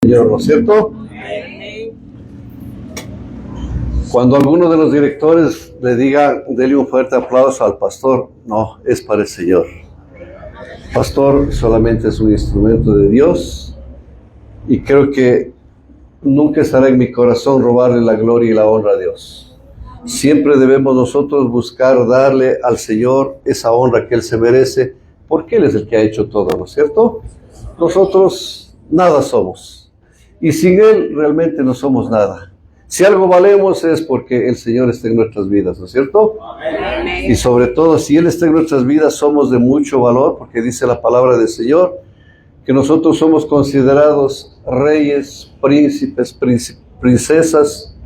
Señor, ¿no es cierto? Cuando alguno de los directores le diga, dele un fuerte aplauso al pastor, no, es para el Señor. Pastor solamente es un instrumento de Dios y creo que nunca estará en mi corazón robarle la gloria y la honra a Dios. Siempre debemos nosotros buscar darle al Señor esa honra que Él se merece, porque Él es el que ha hecho todo, ¿no es cierto? Nosotros nada somos y sin Él realmente no somos nada. Si algo valemos es porque el Señor está en nuestras vidas, ¿no es cierto? Amén. Y sobre todo, si Él está en nuestras vidas, somos de mucho valor, porque dice la palabra del Señor, que nosotros somos considerados reyes, príncipes, princesas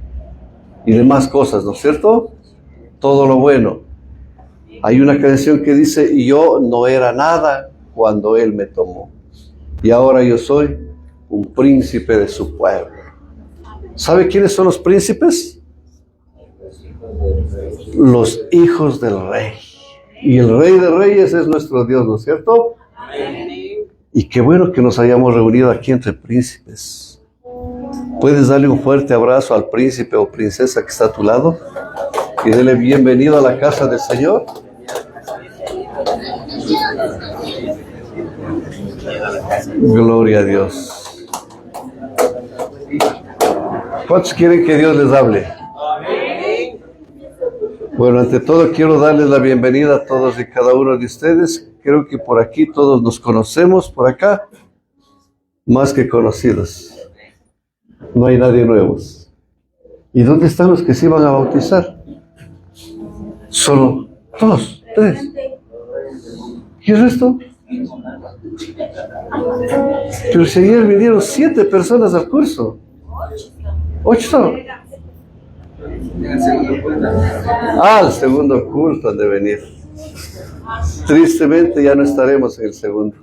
y demás cosas, ¿no es cierto? Todo lo bueno. Hay una canción que dice, y yo no era nada cuando Él me tomó, y ahora yo soy un príncipe de su pueblo. ¿Sabe quiénes son los príncipes? Los hijos del rey. Y el rey de reyes es nuestro Dios, ¿no es cierto? Y qué bueno que nos hayamos reunido aquí entre príncipes. ¿Puedes darle un fuerte abrazo al príncipe o princesa que está a tu lado? Y dele bienvenido a la casa del Señor. Gloria a Dios. ¿Cuántos quieren que Dios les hable? Bueno, ante todo quiero darles la bienvenida a todos y cada uno de ustedes. Creo que por aquí todos nos conocemos, por acá, más que conocidos. No hay nadie nuevo. ¿Y dónde están los que se iban a bautizar? Solo 2, 3. ¿Y el resto? Pero si ayer vinieron 7 personas al curso. 8. Al segundo culto han de venir. Tristemente ya no estaremos en el segundo.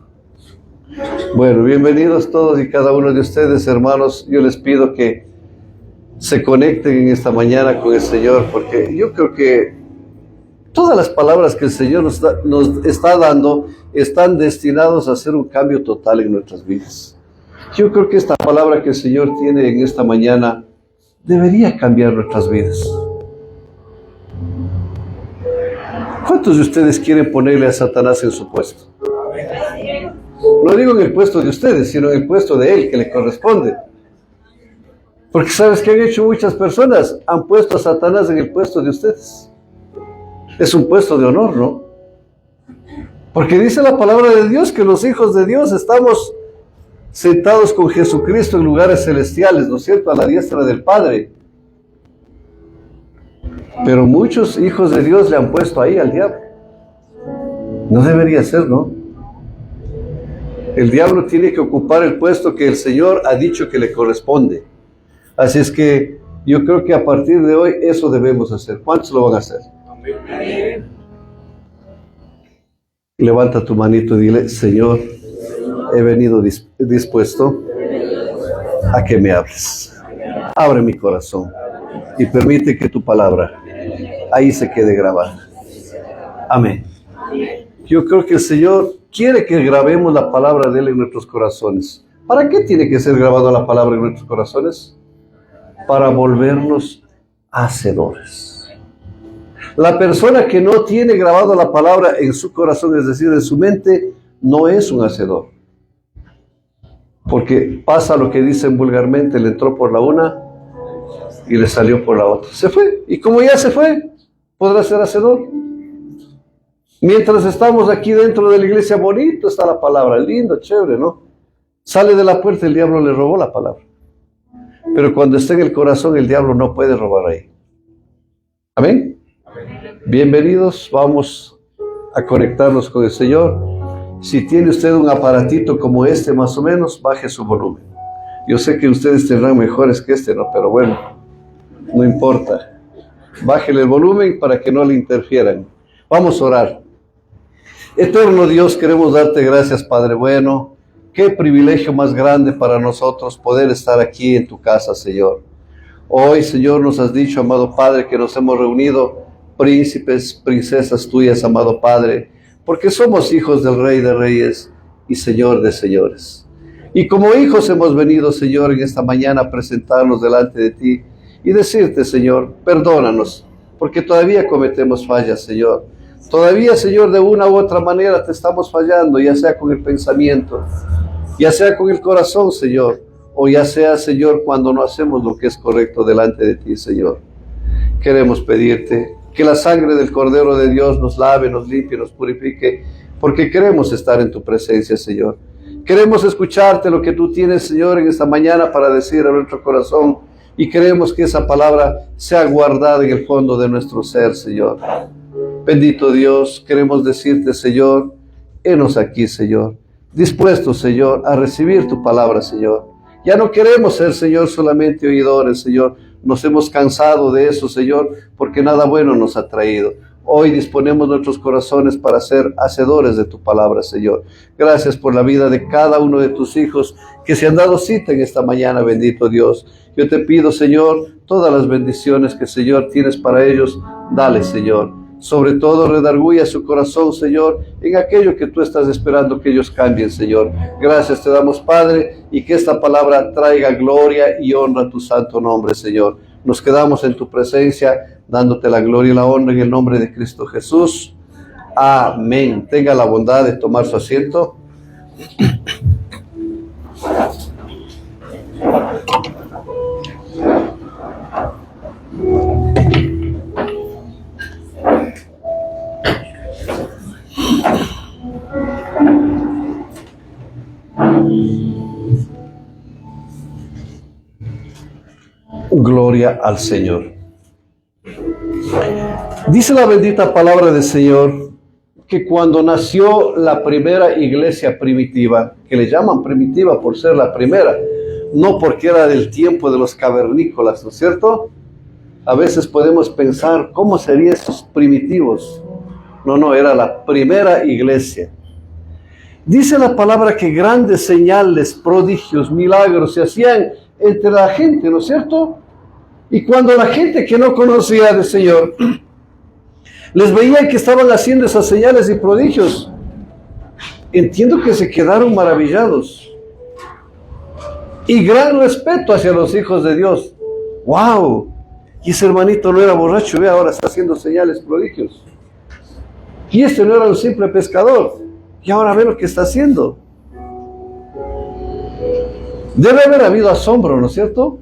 Bueno, bienvenidos todos y cada uno de ustedes, hermanos. Yo les pido que se conecten en esta mañana con el Señor, porque yo creo que todas las palabras que el Señor nos está dando están destinados a hacer un cambio total en nuestras vidas. Yo creo que esta palabra que el Señor tiene en esta mañana debería cambiar nuestras vidas. ¿Cuántos de ustedes quieren ponerle a Satanás en su puesto? No digo en el puesto de ustedes, sino en el puesto de él, que le corresponde. Porque ¿sabes qué han hecho muchas personas? Han puesto a Satanás en el puesto de ustedes. Es un puesto de honor, ¿no? Porque dice la palabra de Dios que los hijos de Dios estamos sentados con Jesucristo en lugares celestiales, ¿no es cierto?, a la diestra del Padre. Pero muchos hijos de Dios le han puesto ahí al diablo. No debería ser, ¿no? El diablo tiene que ocupar el puesto que el Señor ha dicho que le corresponde. Así es que yo creo que a partir de hoy eso debemos hacer. ¿Cuántos lo van a hacer? Amén. Levanta tu manito y dile, Señor, he venido dispuesto a que me hables. Abre mi corazón y permite que tu palabra ahí se quede grabada. Amén. Yo creo que el Señor quiere que grabemos la palabra de Él en nuestros corazones. ¿Para qué tiene que ser grabada la palabra en nuestros corazones? Para volvernos hacedores. La persona que no tiene grabado la palabra en su corazón, es decir, en su mente, no es un hacedor. Porque pasa lo que dicen vulgarmente, le entró por la una y le salió por la otra. Se fue. Y como ya se fue, podrá ser hacedor. Mientras estamos aquí dentro de la iglesia, bonito está la palabra, lindo, chévere, ¿no? Sale de la puerta, el diablo le robó la palabra. Pero cuando está en el corazón, el diablo no puede robar ahí. ¿Amén? Bienvenidos, vamos a conectarnos con el Señor. Si tiene usted un aparatito como este, más o menos, baje su volumen. Yo sé que ustedes tendrán mejores que este, ¿no? Pero bueno, no importa. Bájele el volumen para que no le interfieran. Vamos a orar. Eterno Dios, queremos darte gracias, Padre bueno. Qué privilegio más grande para nosotros poder estar aquí en tu casa, Señor. Hoy, Señor, nos has dicho, amado Padre, que nos hemos reunido príncipes, princesas tuyas, amado Padre, porque somos hijos del Rey de Reyes y Señor de Señores. Y como hijos hemos venido, Señor, en esta mañana a presentarnos delante de ti y decirte, Señor, perdónanos, porque todavía cometemos fallas, Señor. Todavía, Señor, de una u otra manera te estamos fallando, ya sea con el pensamiento, ya sea con el corazón, Señor, o ya sea, Señor, cuando no hacemos lo que es correcto delante de ti, Señor. Queremos pedirte que la sangre del Cordero de Dios nos lave, nos limpie, nos purifique, porque queremos estar en tu presencia, Señor. Queremos escucharte lo que tú tienes, Señor, en esta mañana para decir a nuestro corazón, y queremos que esa palabra sea guardada en el fondo de nuestro ser, Señor. Bendito Dios, queremos decirte, Señor, henos aquí, Señor, dispuestos, Señor, a recibir tu palabra, Señor. Ya no queremos ser, Señor, solamente oidores, Señor. Nos hemos cansado de eso, Señor, porque nada bueno nos ha traído. Hoy disponemos nuestros corazones para ser hacedores de tu palabra, Señor. Gracias por la vida de cada uno de tus hijos que se han dado cita en esta mañana, bendito Dios. Yo te pido, Señor, todas las bendiciones que, Señor, tienes para ellos, dale, Señor. Sobre todo, redarguya su corazón, Señor, en aquello que tú estás esperando que ellos cambien, Señor. Gracias te damos, Padre, y que esta palabra traiga gloria y honra a tu santo nombre, Señor. Nos quedamos en tu presencia, dándote la gloria y la honra en el nombre de Cristo Jesús. Amén. Tenga la bondad de tomar su asiento. Gloria al Señor. Dice la bendita palabra del Señor que cuando nació la primera iglesia primitiva, que le llaman primitiva por ser la primera, no porque era del tiempo de los cavernícolas, ¿no es cierto? A veces podemos pensar, ¿cómo serían esos primitivos? No, era la primera iglesia. Dice la palabra que grandes señales, prodigios, milagros se hacían entre la gente, ¿no es cierto? Y cuando la gente que no conocía del Señor les veía que estaban haciendo esas señales y prodigios, entiendo que se quedaron maravillados. Y gran respeto hacia los hijos de Dios. ¡Wow! Y ese hermanito no era borracho, ve, ahora está haciendo señales, prodigios. Y este no era un simple pescador, y ahora ve lo que está haciendo. Debe haber habido asombro, ¿no es cierto?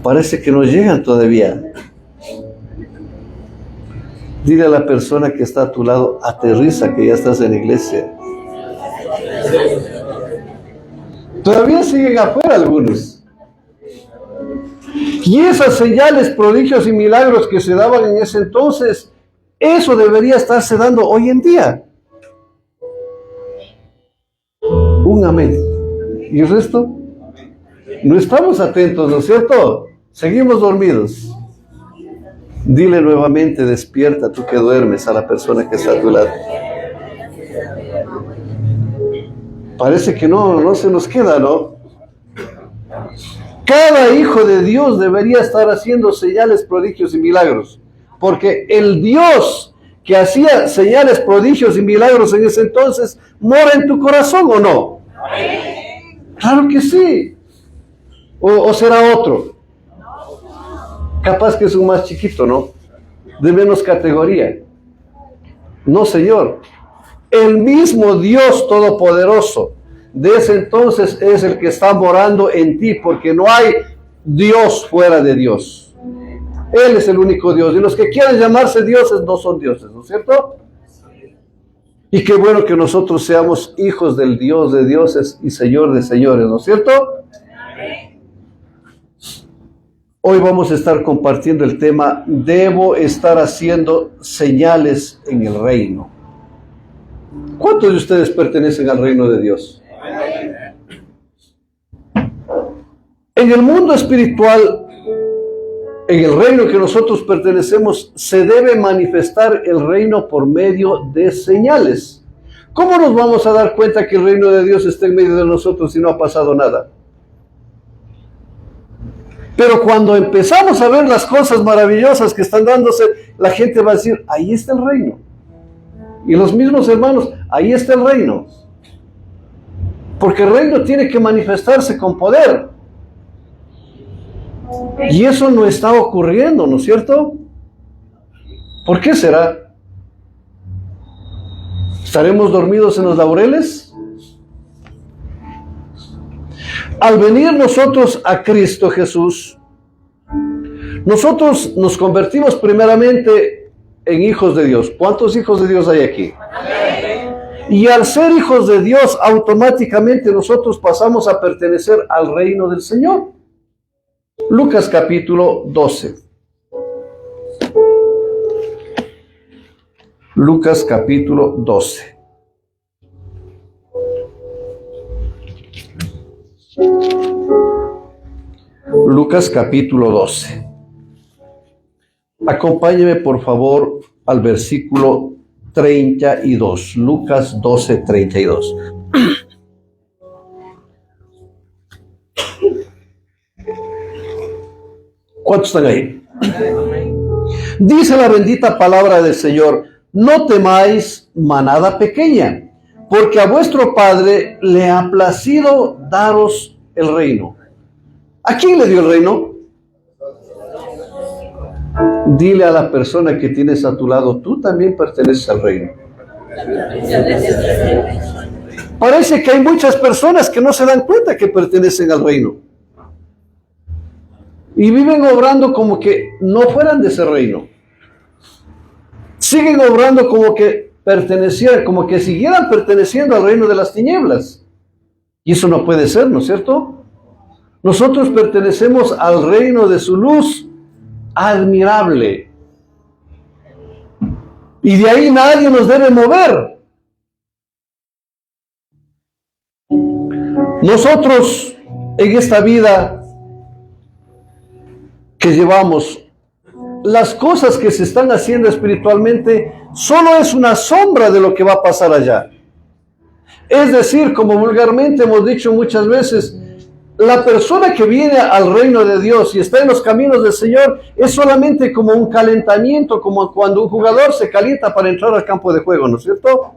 Parece que no llegan todavía. Dile a la persona que está a tu lado, aterriza que ya estás en la iglesia. Todavía siguen afuera algunos. Y esas señales, prodigios y milagros que se daban en ese entonces, eso debería estarse dando hoy en día. Un amén. ¿Y el resto? No estamos atentos, ¿no es cierto? Seguimos dormidos. Dile nuevamente, despierta tú que duermes, a la persona que está a tu lado. Parece que no se nos queda, ¿no? Cada hijo de Dios debería estar haciendo señales, prodigios y milagros. Porque el Dios que hacía señales, prodigios y milagros en ese entonces, mora en tu corazón, ¿o no? Claro que sí. ¿O será otro? Capaz que es un más chiquito, ¿no? De menos categoría. No, Señor. El mismo Dios Todopoderoso de ese entonces es el que está morando en ti, porque no hay Dios fuera de Dios. Él es el único Dios. Y los que quieren llamarse dioses no son dioses, ¿no es cierto? Y qué bueno que nosotros seamos hijos del Dios de dioses y Señor de señores, ¿no es cierto? Hoy vamos a estar compartiendo el tema, debo estar haciendo señales en el reino. ¿Cuántos de ustedes pertenecen al reino de Dios? En el mundo espiritual, en el reino que nosotros pertenecemos, se debe manifestar el reino por medio de señales. ¿Cómo nos vamos a dar cuenta que el reino de Dios está en medio de nosotros si no ha pasado nada? Pero cuando empezamos a ver las cosas maravillosas que están dándose, la gente va a decir, ahí está el reino. Y los mismos hermanos, ahí está el reino. Porque el reino tiene que manifestarse con poder. Y eso no está ocurriendo, ¿no es cierto? ¿Por qué será? ¿Estaremos dormidos en los laureles? Al venir nosotros a Cristo Jesús, nosotros nos convertimos primeramente en hijos de Dios. ¿Cuántos hijos de Dios hay aquí? Y al ser hijos de Dios, automáticamente nosotros pasamos a pertenecer al reino del Señor. Lucas capítulo 12. Lucas capítulo 12. Lucas capítulo 12. Acompáñeme por favor al versículo 32. Lucas 12, 32. ¿Cuántos están ahí? Dice la bendita palabra del Señor: no temáis, manada pequeña, porque a vuestro Padre le ha placido daros el reino. ¿A quién le dio el reino? Dile a la persona que tienes a tu lado: tú también perteneces al reino. Parece que hay muchas personas que no se dan cuenta que pertenecen al reino. Y viven obrando como que no fueran de ese reino. Siguen obrando como que pertenecieran, como que siguieran perteneciendo al reino de las tinieblas. Y eso no puede ser, ¿no es cierto? Nosotros pertenecemos al reino de su luz admirable. Y de ahí nadie nos debe mover. Nosotros en esta vida que llevamos, las cosas que se están haciendo espiritualmente solo es una sombra de lo que va a pasar allá. Es decir, como vulgarmente hemos dicho muchas veces, la persona que viene al reino de Dios y está en los caminos del Señor es solamente como un calentamiento, como cuando un jugador se calienta para entrar al campo de juego, ¿no es cierto?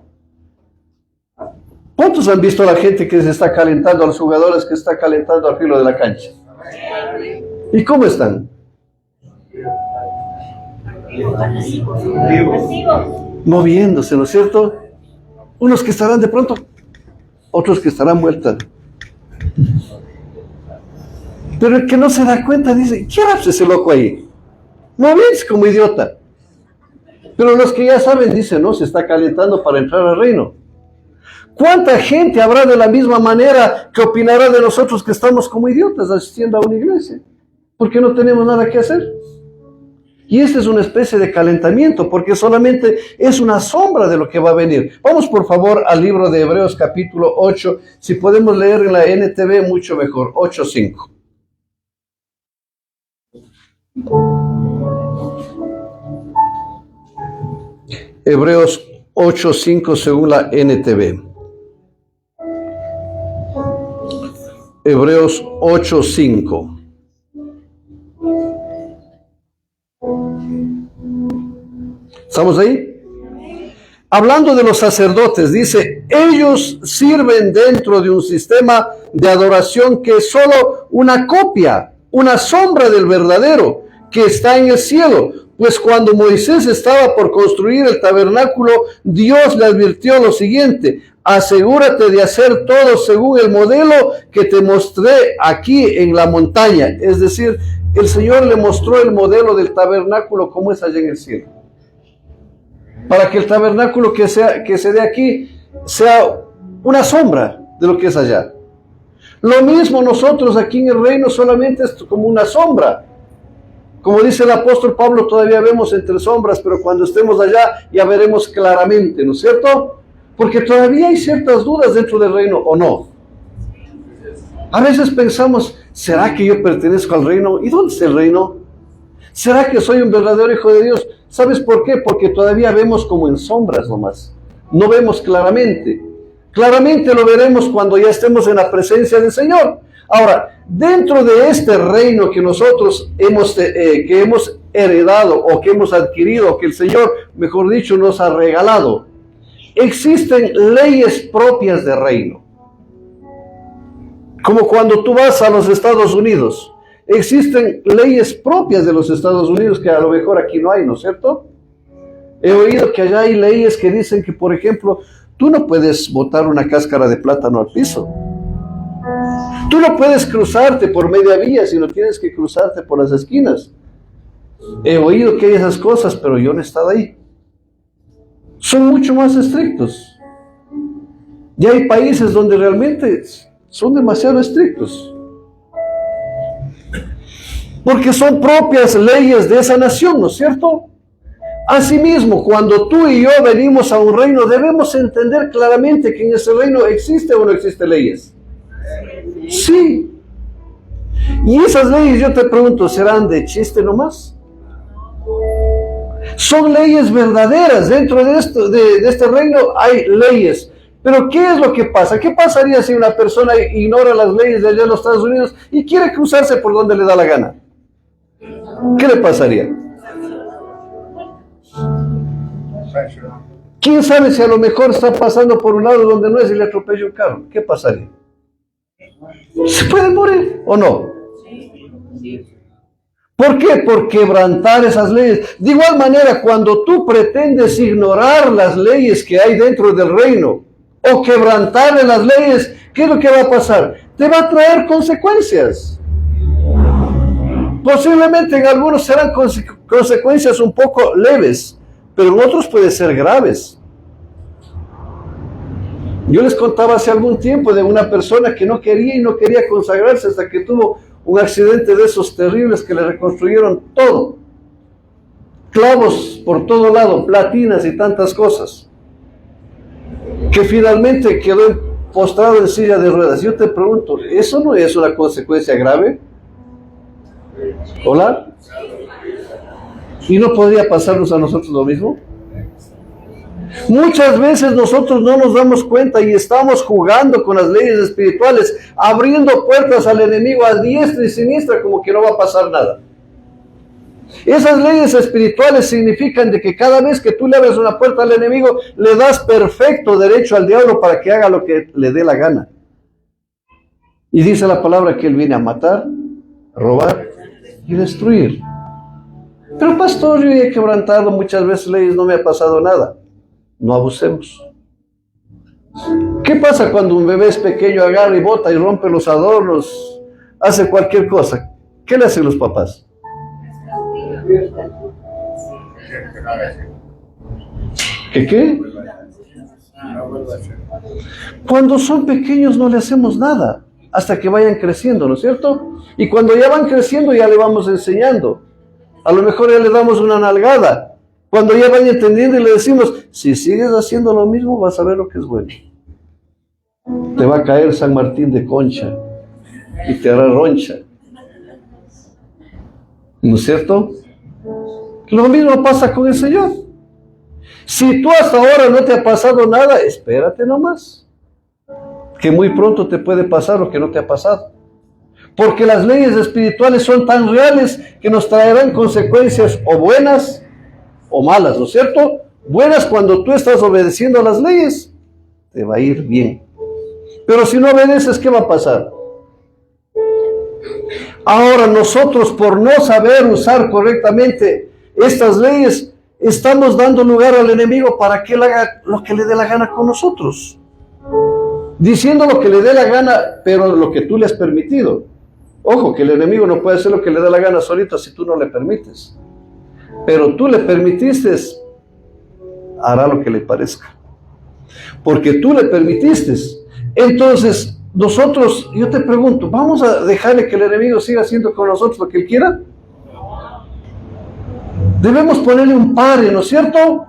¿Cuántos han visto a la gente que se está calentando, a los jugadores que está calentando al filo de la cancha? ¿Y cómo están? Moviéndose, ¿no es cierto? Unos que estarán de pronto, otros que estarán muertos. Pero el que no se da cuenta dice: ¿qué hace ese loco ahí? Moviéndose como idiota. Pero los que ya saben dicen: no, se está calentando para entrar al reino. ¿Cuánta gente habrá de la misma manera que opinará de nosotros que estamos como idiotas asistiendo a una iglesia? Porque no tenemos nada que hacer. Y esta es una especie de calentamiento, porque solamente es una sombra de lo que va a venir. Vamos por favor al libro de Hebreos capítulo 8. Si podemos leer en la NTV, mucho mejor. 8:5. Hebreos 8:5 según la NTV. Hebreos 8:5. ¿Estamos ahí? Hablando de los sacerdotes, dice: ellos sirven dentro de un sistema de adoración que es solo una copia, una sombra del verdadero que está en el cielo. Pues cuando Moisés estaba por construir el tabernáculo, Dios le advirtió lo siguiente: asegúrate de hacer todo según el modelo que te mostré aquí en la montaña. Es decir, el Señor le mostró el modelo del tabernáculo como es allá en el cielo. Para que el tabernáculo que se dé aquí sea una sombra de lo que es allá. Lo mismo nosotros aquí en el reino solamente es como una sombra. Como dice el apóstol Pablo, todavía vemos entre sombras, pero cuando estemos allá ya veremos claramente, ¿no es cierto? Porque todavía hay ciertas dudas dentro del reino, ¿o no? A veces pensamos: ¿será que yo pertenezco al reino? ¿Y dónde está el reino? ¿Será que soy un verdadero hijo de Dios? ¿Sabes por qué? Porque todavía vemos como en sombras nomás. No vemos claramente. Claramente lo veremos cuando ya estemos en la presencia del Señor. Ahora, dentro de este reino que nosotros hemos heredado o que hemos adquirido, que el Señor, mejor dicho, nos ha regalado, existen leyes propias de reino. Como cuando tú vas a los Estados Unidos, existen leyes propias de los Estados Unidos que a lo mejor aquí no hay, ¿no es cierto? He oído que allá hay leyes que dicen que, por ejemplo, tú no puedes botar una cáscara de plátano al piso. Tú no puedes cruzarte por media vía, sino tienes que cruzarte por las esquinas. He oído que hay esas cosas, pero yo no he estado ahí. Son mucho más estrictos. Y hay países donde realmente son demasiado estrictos. Porque son propias leyes de esa nación, ¿no es cierto? Asimismo, cuando tú y yo venimos a un reino, debemos entender claramente que en ese reino existe o no existe leyes. Sí. Y esas leyes, yo te pregunto, ¿serán de chiste nomás? Son leyes verdaderas. Dentro de este reino hay leyes. Pero ¿qué es lo que pasa? ¿Qué pasaría si una persona ignora las leyes de allá en los Estados Unidos y quiere cruzarse por donde le da la gana? ¿Qué le pasaría? ¿Quién sabe si a lo mejor está pasando por un lado donde no es y le atropella un carro? ¿Qué pasaría? ¿Se puede morir o no? ¿Por qué? Por quebrantar esas leyes. De igual manera, cuando tú pretendes ignorar las leyes que hay dentro del reino o quebrantar las leyes, ¿qué es lo que va a pasar? Te va a traer consecuencias. Posiblemente en algunos serán consecuencias un poco leves, pero en otros pueden ser graves. Yo les contaba hace algún tiempo de una persona que no quería consagrarse hasta que tuvo un accidente de esos terribles que le reconstruyeron todo. Clavos por todo lado, platinas y tantas cosas. Que finalmente quedó postrado en silla de ruedas. Yo te pregunto, ¿eso no es una consecuencia grave? ¿Hola? ¿Y no podría pasarnos a nosotros lo mismo? Muchas veces nosotros no nos damos cuenta y estamos jugando con las leyes espirituales, abriendo puertas al enemigo a diestra y siniestra como que no va a pasar nada. Esas leyes espirituales significan de que cada vez que tú le abres una puerta al enemigo, le das perfecto derecho al diablo para que haga lo que le dé la gana. Y dice la palabra que él viene a matar, robar y destruir. Pero pastor, yo he quebrantado muchas veces leyes, no me ha pasado nada. No abusemos. ¿Qué pasa cuando un bebé es pequeño, agarra y bota y rompe los adornos, hace cualquier cosa? ¿Qué le hacen los papás? ¿Qué? Cuando son pequeños no le hacemos nada, hasta que vayan creciendo, ¿no es cierto? Y cuando ya van creciendo ya le vamos enseñando. A lo mejor ya le damos una nalgada. Cuando ya van entendiendo y le decimos, si sigues haciendo lo mismo, vas a ver lo que es bueno. Te va a caer San Martín de Concha y te hará roncha. ¿No es cierto? Lo mismo pasa con el Señor. Si tú hasta ahora no te ha pasado nada, espérate nomás. Que muy pronto te puede pasar lo que no te ha pasado. Porque las leyes espirituales son tan reales que nos traerán consecuencias o buenas o malas, ¿no es cierto? Buenas cuando tú estás obedeciendo a las leyes, te va a ir bien. Pero si no obedeces, ¿qué va a pasar? Ahora nosotros, por no saber usar correctamente estas leyes, estamos dando lugar al enemigo para que él haga lo que le dé la gana con nosotros. Diciendo lo que le dé la gana, pero lo que tú le has permitido. Ojo, que el enemigo no puede hacer lo que le dé la gana solito si tú no le permites. Pero tú le permitiste, hará lo que le parezca. Porque tú le permitiste. Entonces, nosotros, yo te pregunto, ¿vamos a dejarle que el enemigo siga haciendo con nosotros lo que él quiera? Debemos ponerle un pare, ¿no es cierto?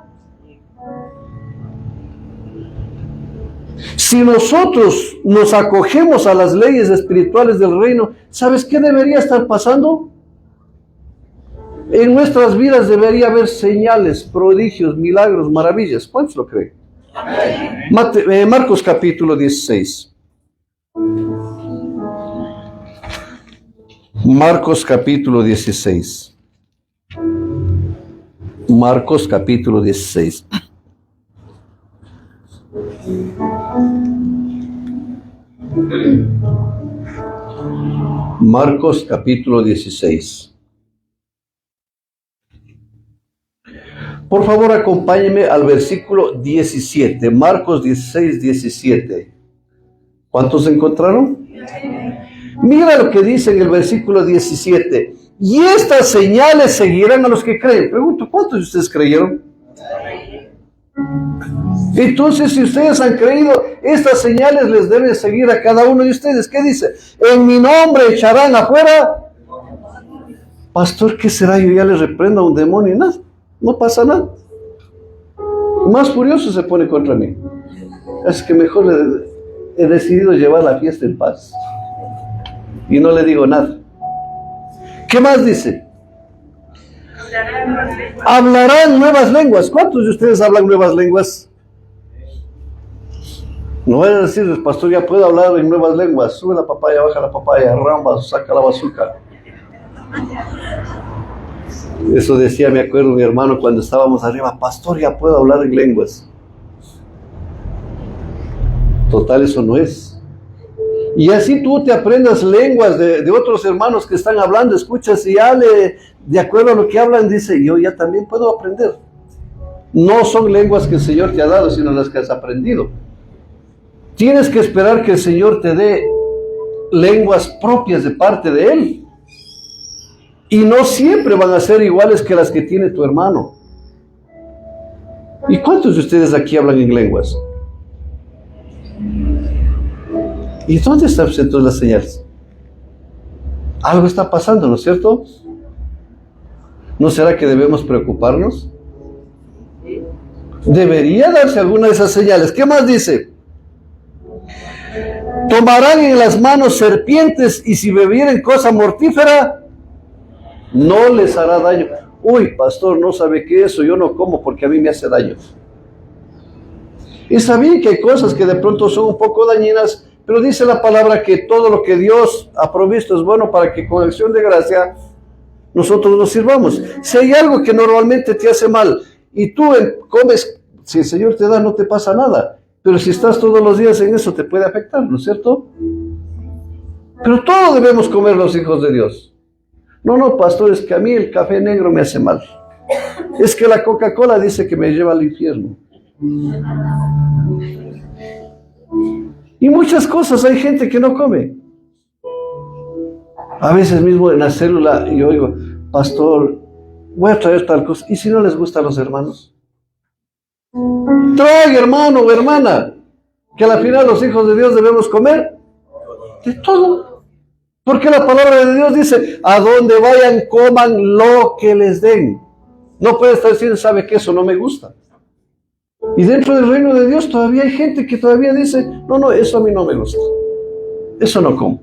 Si nosotros nos acogemos a las leyes espirituales del reino, ¿sabes qué debería estar pasando? En nuestras vidas debería haber señales, prodigios, milagros, maravillas. ¿Cuántos lo creen? Marcos capítulo 16. Marcos capítulo 16. Marcos capítulo 16. Marcos capítulo 16. Por favor, acompáñenme al versículo 17. Marcos 16, 17. ¿Cuántos encontraron? Mira lo que dice en el versículo 17. Y estas señales seguirán a los que creen. Pregunto, ¿cuántos de ustedes creyeron? Entonces, si ustedes han creído, estas señales les deben seguir a cada uno de ustedes. ¿Qué dice? En mi nombre echarán afuera. Pastor, ¿qué será? Yo ya les reprendo a un demonio y nada. No pasa nada. Más furioso se pone contra mí. Es que mejor he decidido llevar la fiesta en paz. Y no le digo nada. ¿Qué más dice? Hablarán nuevas lenguas. ¿Cuántos de ustedes hablan nuevas lenguas? No voy a decir, el pastor, ya puedo hablar en nuevas lenguas. Sube la papaya, baja la papaya, ramba, saca la bazooka. Eso decía, me acuerdo, mi hermano cuando estábamos arriba. Pastor, ya puedo hablar en lenguas. Total, eso no es. Y así tú te aprendas lenguas de otros hermanos que están hablando, escuchas y ya de acuerdo a lo que hablan, dice, yo ya también puedo aprender. No son lenguas que el Señor te ha dado, sino las que has aprendido. Tienes que esperar que el Señor te dé lenguas propias de parte de Él. Y no siempre van a ser iguales que las que tiene tu hermano. ¿Y cuántos de ustedes aquí hablan en lenguas? ¿Y dónde están entonces las señales? Algo está pasando, ¿no es cierto? ¿No será que debemos preocuparnos? Debería darse alguna de esas señales. ¿Qué más dice? Tomarán en las manos serpientes y si bebieren cosa mortífera, no les hará daño. Uy, pastor, no sabe qué es eso, yo no como porque a mí me hace daño. Y sabía que hay cosas que de pronto son un poco dañinas, pero dice la palabra que todo lo que Dios ha provisto es bueno para que con acción de gracia nosotros nos sirvamos. Si hay algo que normalmente te hace mal y tú comes, si el Señor te da, no te pasa nada. Pero si estás todos los días en eso, te puede afectar, ¿no es cierto? Pero todo debemos comer los hijos de Dios. No, pastor, es que a mí el café negro me hace mal. Es que la Coca-Cola dice que me lleva al infierno. Y muchas cosas hay gente que no come. A veces mismo en la célula yo oigo, pastor, voy a traer tal cosa. ¿Y si no les gusta a los hermanos? Trae, hermano o hermana, que al final los hijos de Dios debemos comer de todo. Porque la palabra de Dios dice, a donde vayan coman lo que les den. No puede estar diciendo, ¿sabe qué? Eso no me gusta. Y dentro del reino de Dios todavía hay gente que todavía dice, no, eso a mí no me gusta. Eso no como.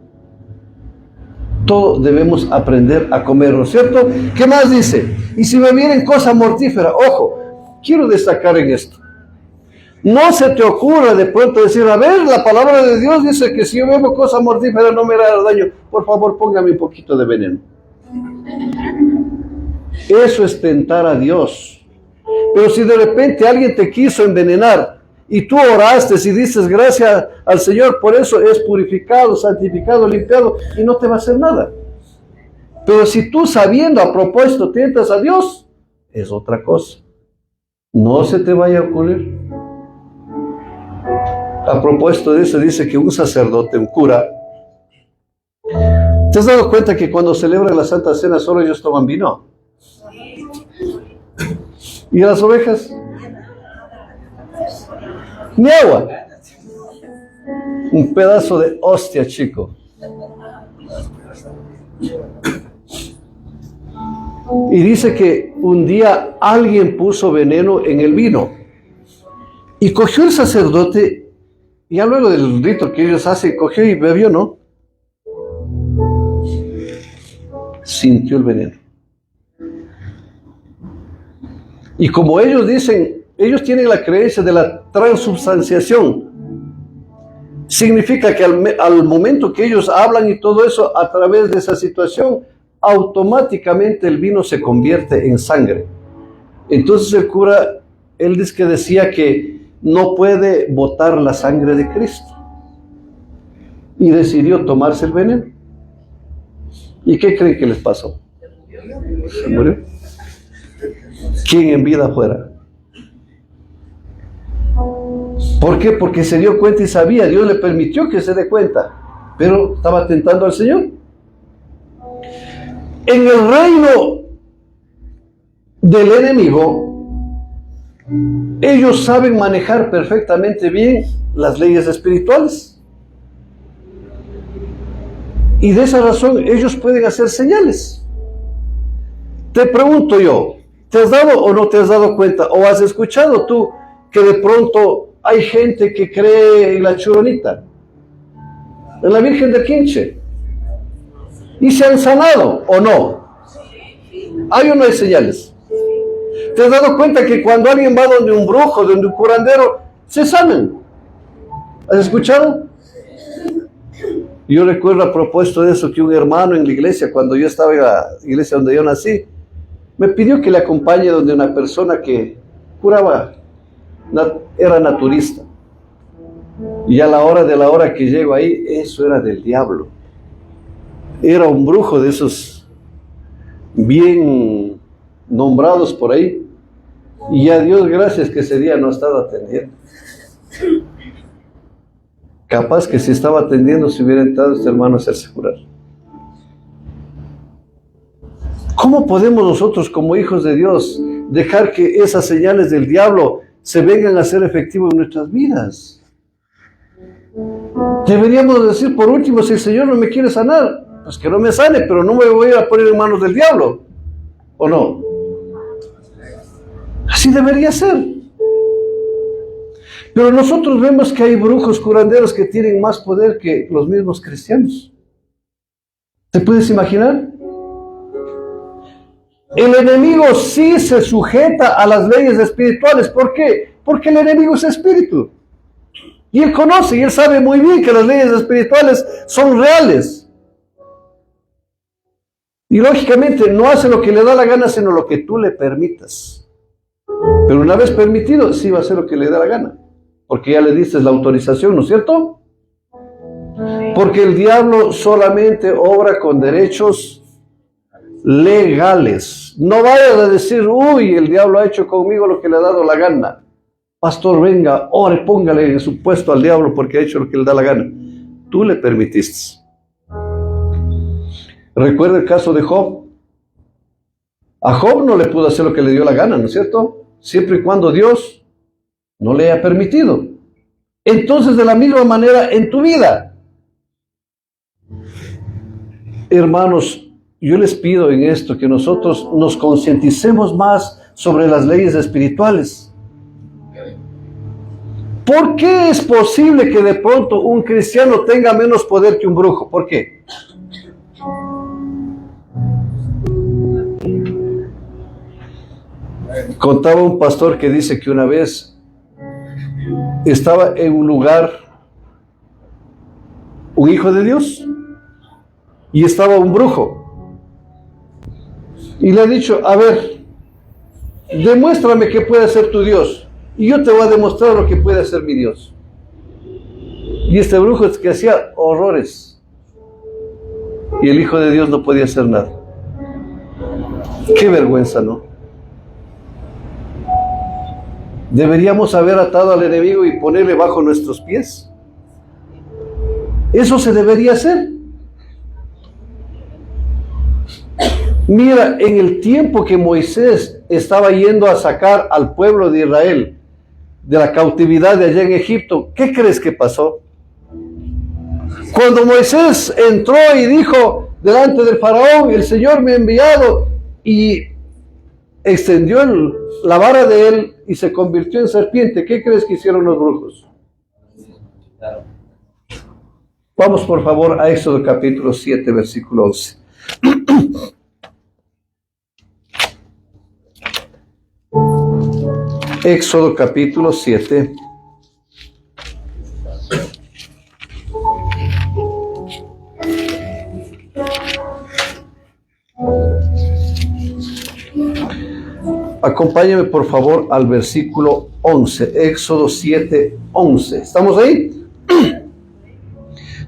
Todo debemos aprender a comer, ¿no es cierto? ¿Qué más dice? Y si me vienen cosas mortíferas, ojo, quiero destacar en esto. No se te ocurra de pronto decir, a ver, la palabra de Dios dice que si yo bebo cosas mortíferas no me hará daño. Por favor, póngame un poquito de veneno. Eso es tentar a Dios. Pero si de repente alguien te quiso envenenar y tú oraste y dices gracias al Señor, por eso es purificado, santificado, limpiado y no te va a hacer nada. Pero si tú sabiendo a propósito tientas a Dios, es otra cosa. No se te vaya a ocurrir. A propósito de eso dice que un sacerdote, un cura, ¿te has dado cuenta que cuando celebran la Santa Cena solo ellos toman vino? ¿Y las ovejas? Ni agua. Un pedazo de hostia, chico. Y dice que un día alguien puso veneno en el vino. Y cogió el sacerdote, y ya luego del rito que ellos hacen, cogió y bebió, ¿no? Sintió el veneno. Y como ellos dicen, ellos tienen la creencia de la transubstanciación. Significa que al momento que ellos hablan y todo eso, a través de esa situación, automáticamente el vino se convierte en sangre. Entonces el cura, él dice que decía que no puede botar la sangre de Cristo. Y decidió tomarse el veneno. ¿Y qué creen que les pasó? Se murió. ¿Quién en vida fuera? ¿Por qué? Porque se dio cuenta y sabía, Dios le permitió que se dé cuenta, pero estaba tentando al Señor. En el reino del enemigo, ellos saben manejar perfectamente bien las leyes espirituales. Y de esa razón ellos pueden hacer señales. Te pregunto yo, ¿te has dado o no te has dado cuenta? ¿O has escuchado tú que de pronto hay gente que cree en la Churonita, en la Virgen de Quinche, y se han sanado o no? ¿Hay o no hay señales? ¿Te has dado cuenta que cuando alguien va donde un brujo, donde un curandero, se sanan? ¿Has escuchado? Yo recuerdo a propósito de eso que un hermano en la iglesia, cuando yo estaba en la iglesia donde yo nací, me pidió que le acompañe donde una persona que curaba, era naturista. Y a la hora de la hora que llego ahí, eso era del diablo. Era un brujo de esos bien nombrados por ahí. Y a Dios gracias que ese día no estaba atendiendo. Capaz que si estaba atendiendo, si hubiera entrado este hermano a hacerse curar. ¿Cómo podemos nosotros como hijos de Dios dejar que esas señales del diablo se vengan a ser efectivas en nuestras vidas? Deberíamos decir, por último, si el Señor no me quiere sanar, pues que no me sane, pero no me voy a poner en manos del diablo, ¿o no? Así debería ser. Pero nosotros vemos que hay brujos curanderos que tienen más poder que los mismos cristianos. ¿Te puedes imaginar? El enemigo sí se sujeta a las leyes espirituales. ¿Por qué? Porque el enemigo es espíritu. Y él conoce y él sabe muy bien que las leyes espirituales son reales. Y lógicamente no hace lo que le da la gana, sino lo que tú le permitas. Pero una vez permitido, sí va a hacer lo que le da la gana. Porque ya le diste la autorización, ¿no es cierto? Porque el diablo solamente obra con derechos legales. No vayas a decir, uy, el diablo ha hecho conmigo lo que le ha dado la gana. Pastor, venga, ore, póngale en su puesto al diablo porque ha hecho lo que le da la gana. Tú le permitiste. Recuerda el caso de Job. A Job no le pudo hacer lo que le dio la gana, ¿no es cierto? Siempre y cuando Dios no le haya permitido. Entonces, de la misma manera, en tu vida. Hermanos, yo les pido en esto que nosotros nos concienticemos más sobre las leyes espirituales. ¿Por qué es posible que de pronto un cristiano tenga menos poder que un brujo? ¿Por qué? Contaba un pastor que dice que una vez estaba en un lugar un hijo de Dios y estaba un brujo y le ha dicho, a ver, demuéstrame que puede ser tu Dios y yo te voy a demostrar lo que puede hacer mi Dios. Y este brujo es que hacía horrores y el hijo de Dios no podía hacer nada. Qué vergüenza, ¿no? Deberíamos haber atado al enemigo y ponerle bajo nuestros pies. Eso se debería hacer. Mira, en el tiempo que Moisés estaba yendo a sacar al pueblo de Israel de la cautividad de allá en Egipto, ¿qué crees que pasó? Cuando Moisés entró y dijo delante del faraón, el Señor me ha enviado, y extendió la vara de él y se convirtió en serpiente, ¿qué crees que hicieron los brujos? Vamos por favor a Éxodo capítulo 7, versículo 11. Éxodo capítulo 7. Acompáñame por favor al versículo 11, Éxodo 7, 11. ¿Estamos ahí?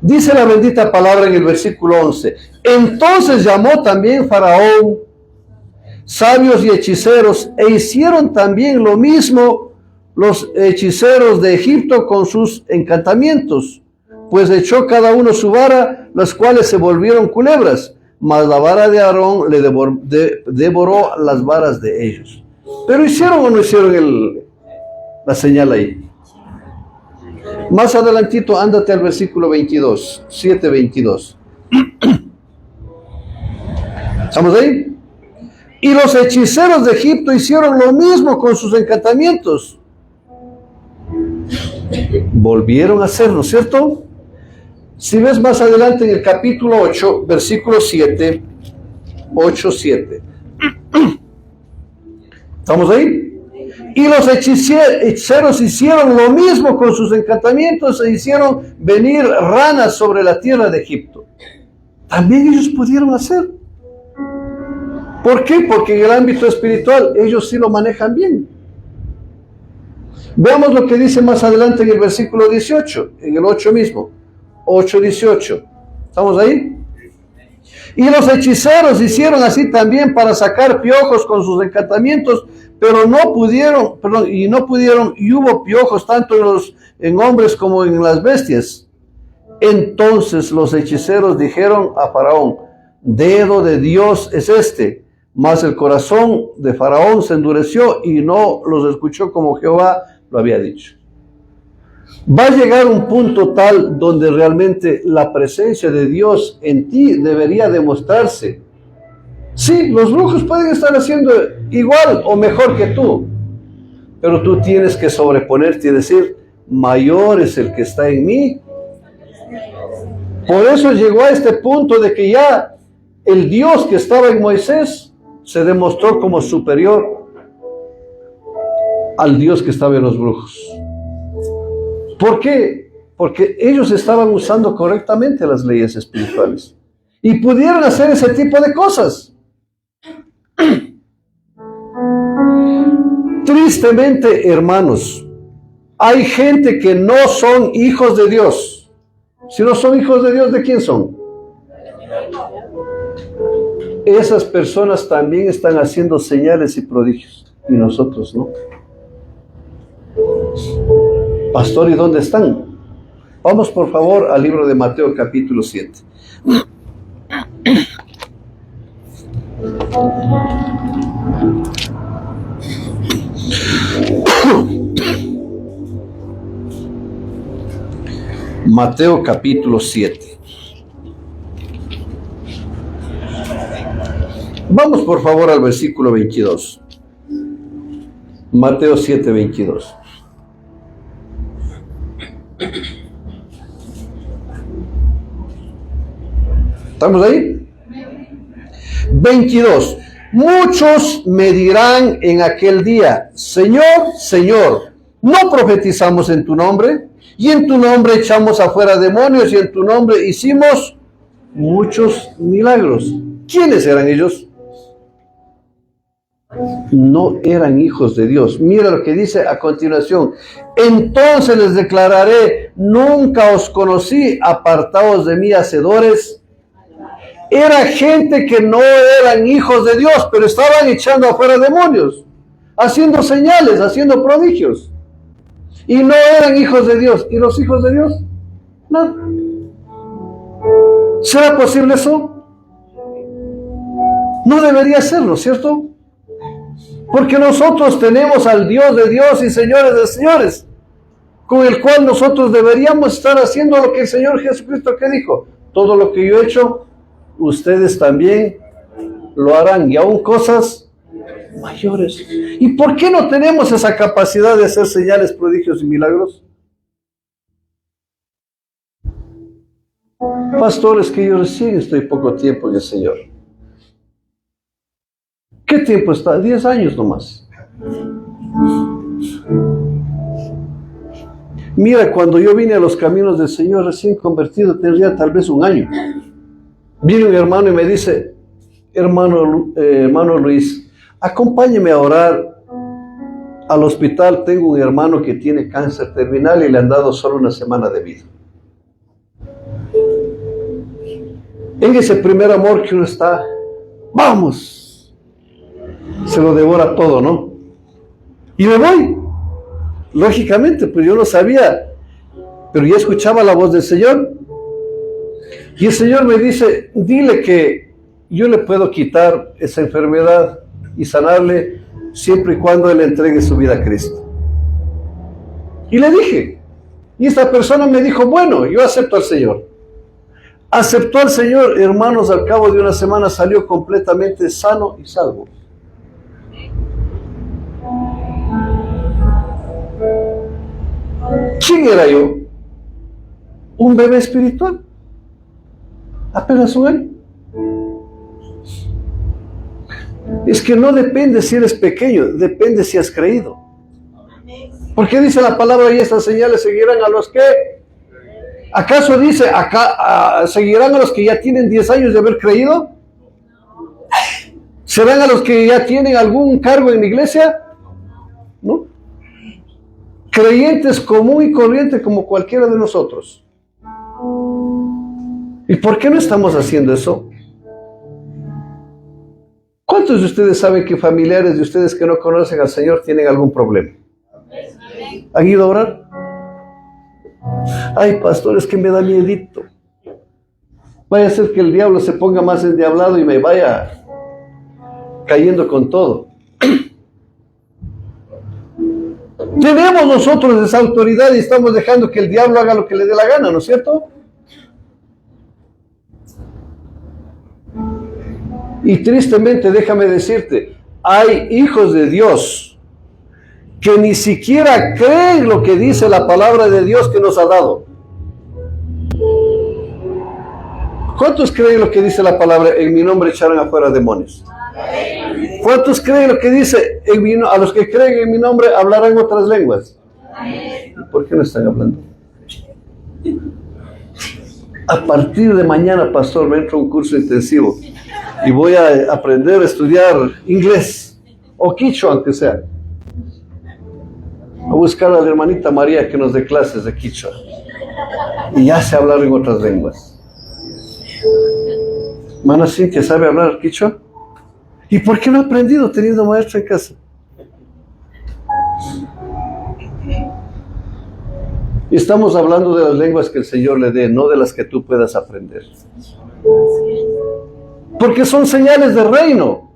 Dice la bendita palabra en el versículo 11. Entonces llamó también Faraón sabios y hechiceros, e hicieron también lo mismo los hechiceros de Egipto con sus encantamientos, pues echó cada uno su vara, las cuales se volvieron culebras, mas la vara de Aarón le devoró las varas de ellos. Pero ¿hicieron o no hicieron la señal ahí? Más adelantito, ándate al versículo 22, 7:22. ¿Estamos ahí? Y los hechiceros de Egipto hicieron lo mismo con sus encantamientos. Volvieron a hacerlo, ¿cierto? Si ves más adelante en el capítulo 8, versículo 7, 8, 7. ¿Estamos ahí? Y los hechiceros hicieron lo mismo con sus encantamientos e hicieron venir ranas sobre la tierra de Egipto. También ellos pudieron hacer. ¿Por qué? Porque en el ámbito espiritual ellos sí lo manejan bien. Veamos lo que dice más adelante en el versículo 18, en el 8 mismo. 8:18. ¿Estamos ahí? Y los hechiceros hicieron así también para sacar piojos con sus encantamientos, pero no pudieron, y hubo piojos tanto en hombres como en las bestias. Entonces los hechiceros dijeron a Faraón: dedo de Dios es este. Mas el corazón de Faraón se endureció y no los escuchó como Jehová lo había dicho. Va a llegar un punto tal donde realmente la presencia de Dios en ti debería demostrarse. Sí, los brujos pueden estar haciendo igual o mejor que tú, pero tú tienes que sobreponerte y decir: mayor es el que está en mí. Por eso llegó a este punto de que ya el Dios que estaba en Moisés se demostró como superior al Dios que estaba en los brujos. ¿Por qué? Porque ellos estaban usando correctamente las leyes espirituales y pudieron hacer ese tipo de cosas. Tristemente, hermanos, hay gente que no son hijos de Dios. Si no son hijos de Dios, ¿de quién son? Esas personas también están haciendo señales y prodigios, y nosotros no. Pastor, ¿y dónde están? Vamos por favor al libro de Mateo capítulo 7. Mateo capítulo 7. Vamos por favor al versículo 22. Mateo 7, 22. ¿Estamos ahí? 22. Muchos me dirán en aquel día: Señor, Señor, ¿no profetizamos en tu nombre? Y en tu nombre echamos afuera demonios, y en tu nombre hicimos muchos milagros. ¿Quiénes eran ellos? No eran hijos de Dios. Mira lo que dice a continuación: entonces les declararé: nunca os conocí, apartaos de mí, hacedores. Era gente que no eran hijos de Dios, pero estaban echando afuera demonios, haciendo señales, haciendo prodigios, y no eran hijos de Dios. ¿Y los hijos de Dios? No. ¿Será posible eso? No debería serlo, ¿cierto? Porque nosotros tenemos al Dios de Dios y Señores de señores, con el cual nosotros deberíamos estar haciendo lo que el Señor Jesucristo que dijo: todo lo que yo he hecho, ustedes también lo harán, y aún cosas mayores. ¿Y por qué no tenemos esa capacidad de hacer señales, prodigios y milagros? Pastores, que yo recién estoy poco tiempo en el Señor. ¿Qué tiempo está? 10 años nomás. Mira, cuando yo vine a los caminos del Señor recién convertido, tendría tal vez 1 año. Viene un hermano y me dice: hermano Luis, acompáñeme a orar al hospital, tengo un hermano que tiene cáncer terminal y le han dado solo una semana de vida. En ese primer amor que uno está, vamos, se lo devora todo, ¿no? Y me voy. Lógicamente, pues yo no sabía, pero ya escuchaba la voz del Señor. Y el Señor me dice, dile que yo le puedo quitar esa enfermedad y sanarle siempre y cuando Él entregue su vida a Cristo. Y le dije, y esta persona me dijo, bueno, yo acepto al Señor. Aceptó al Señor, hermanos, al cabo de una semana salió completamente sano y salvo. ¿Quién era yo? Un bebé espiritual. Apenas un año. Es que no depende si eres pequeño, depende si has creído. Porque dice la palabra, y estas señales seguirán a los que... ¿Acaso dice acá, seguirán a los que ya tienen 10 años de haber creído? ¿Serán a los que ya tienen algún cargo en la iglesia? ¿No? Creyentes común y corriente como cualquiera de nosotros. ¿Y por qué no estamos haciendo eso? ¿Cuántos de ustedes saben que familiares de ustedes que no conocen al Señor tienen algún problema? ¿Han ido a orar? Ay, pastor, es que me da miedito. Vaya a ser que el diablo se ponga más endiablado y me vaya cayendo con todo. Tenemos nosotros esa autoridad y estamos dejando que el diablo haga lo que le dé la gana, ¿no es cierto? Y tristemente, déjame decirte, hay hijos de Dios que ni siquiera creen lo que dice la palabra de Dios que nos ha dado. ¿Cuántos creen lo que dice la palabra? En mi nombre echarán afuera demonios. ¿Cuántos creen lo que dice? A los que creen en mi nombre hablarán otras lenguas. ¿Por qué no están hablando? A partir de mañana, pastor, me entro a un curso intensivo y voy a aprender a estudiar inglés o quichua, aunque sea. A buscar a la hermanita María que nos dé clases de quichua. Y ya sé hablar en otras lenguas. Hermana Cintia, ¿sabe hablar quichua? ¿Y por qué no ha aprendido teniendo maestro en casa? Y estamos hablando de las lenguas que el Señor le dé, no de las que tú puedas aprender. Porque son señales de reino.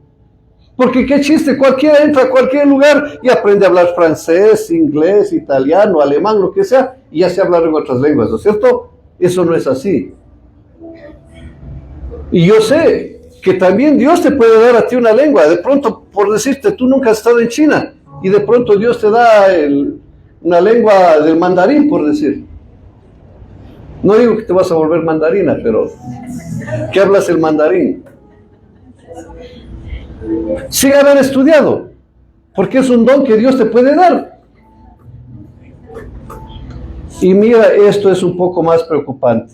Porque qué chiste, cualquiera entra a cualquier lugar y aprende a hablar francés, inglés, italiano, alemán, lo que sea, y ya sé hablar en otras lenguas, ¿no es cierto? Eso no es así. Y yo sé que también Dios te puede dar a ti una lengua. De pronto, por decirte, tú nunca has estado en China, y de pronto Dios te da una lengua del mandarín, por decir. No digo que te vas a volver mandarina, pero ¿qué hablas el mandarín? Sin haber estudiado, porque es un don que Dios te puede dar. Y mira, esto es un poco más preocupante.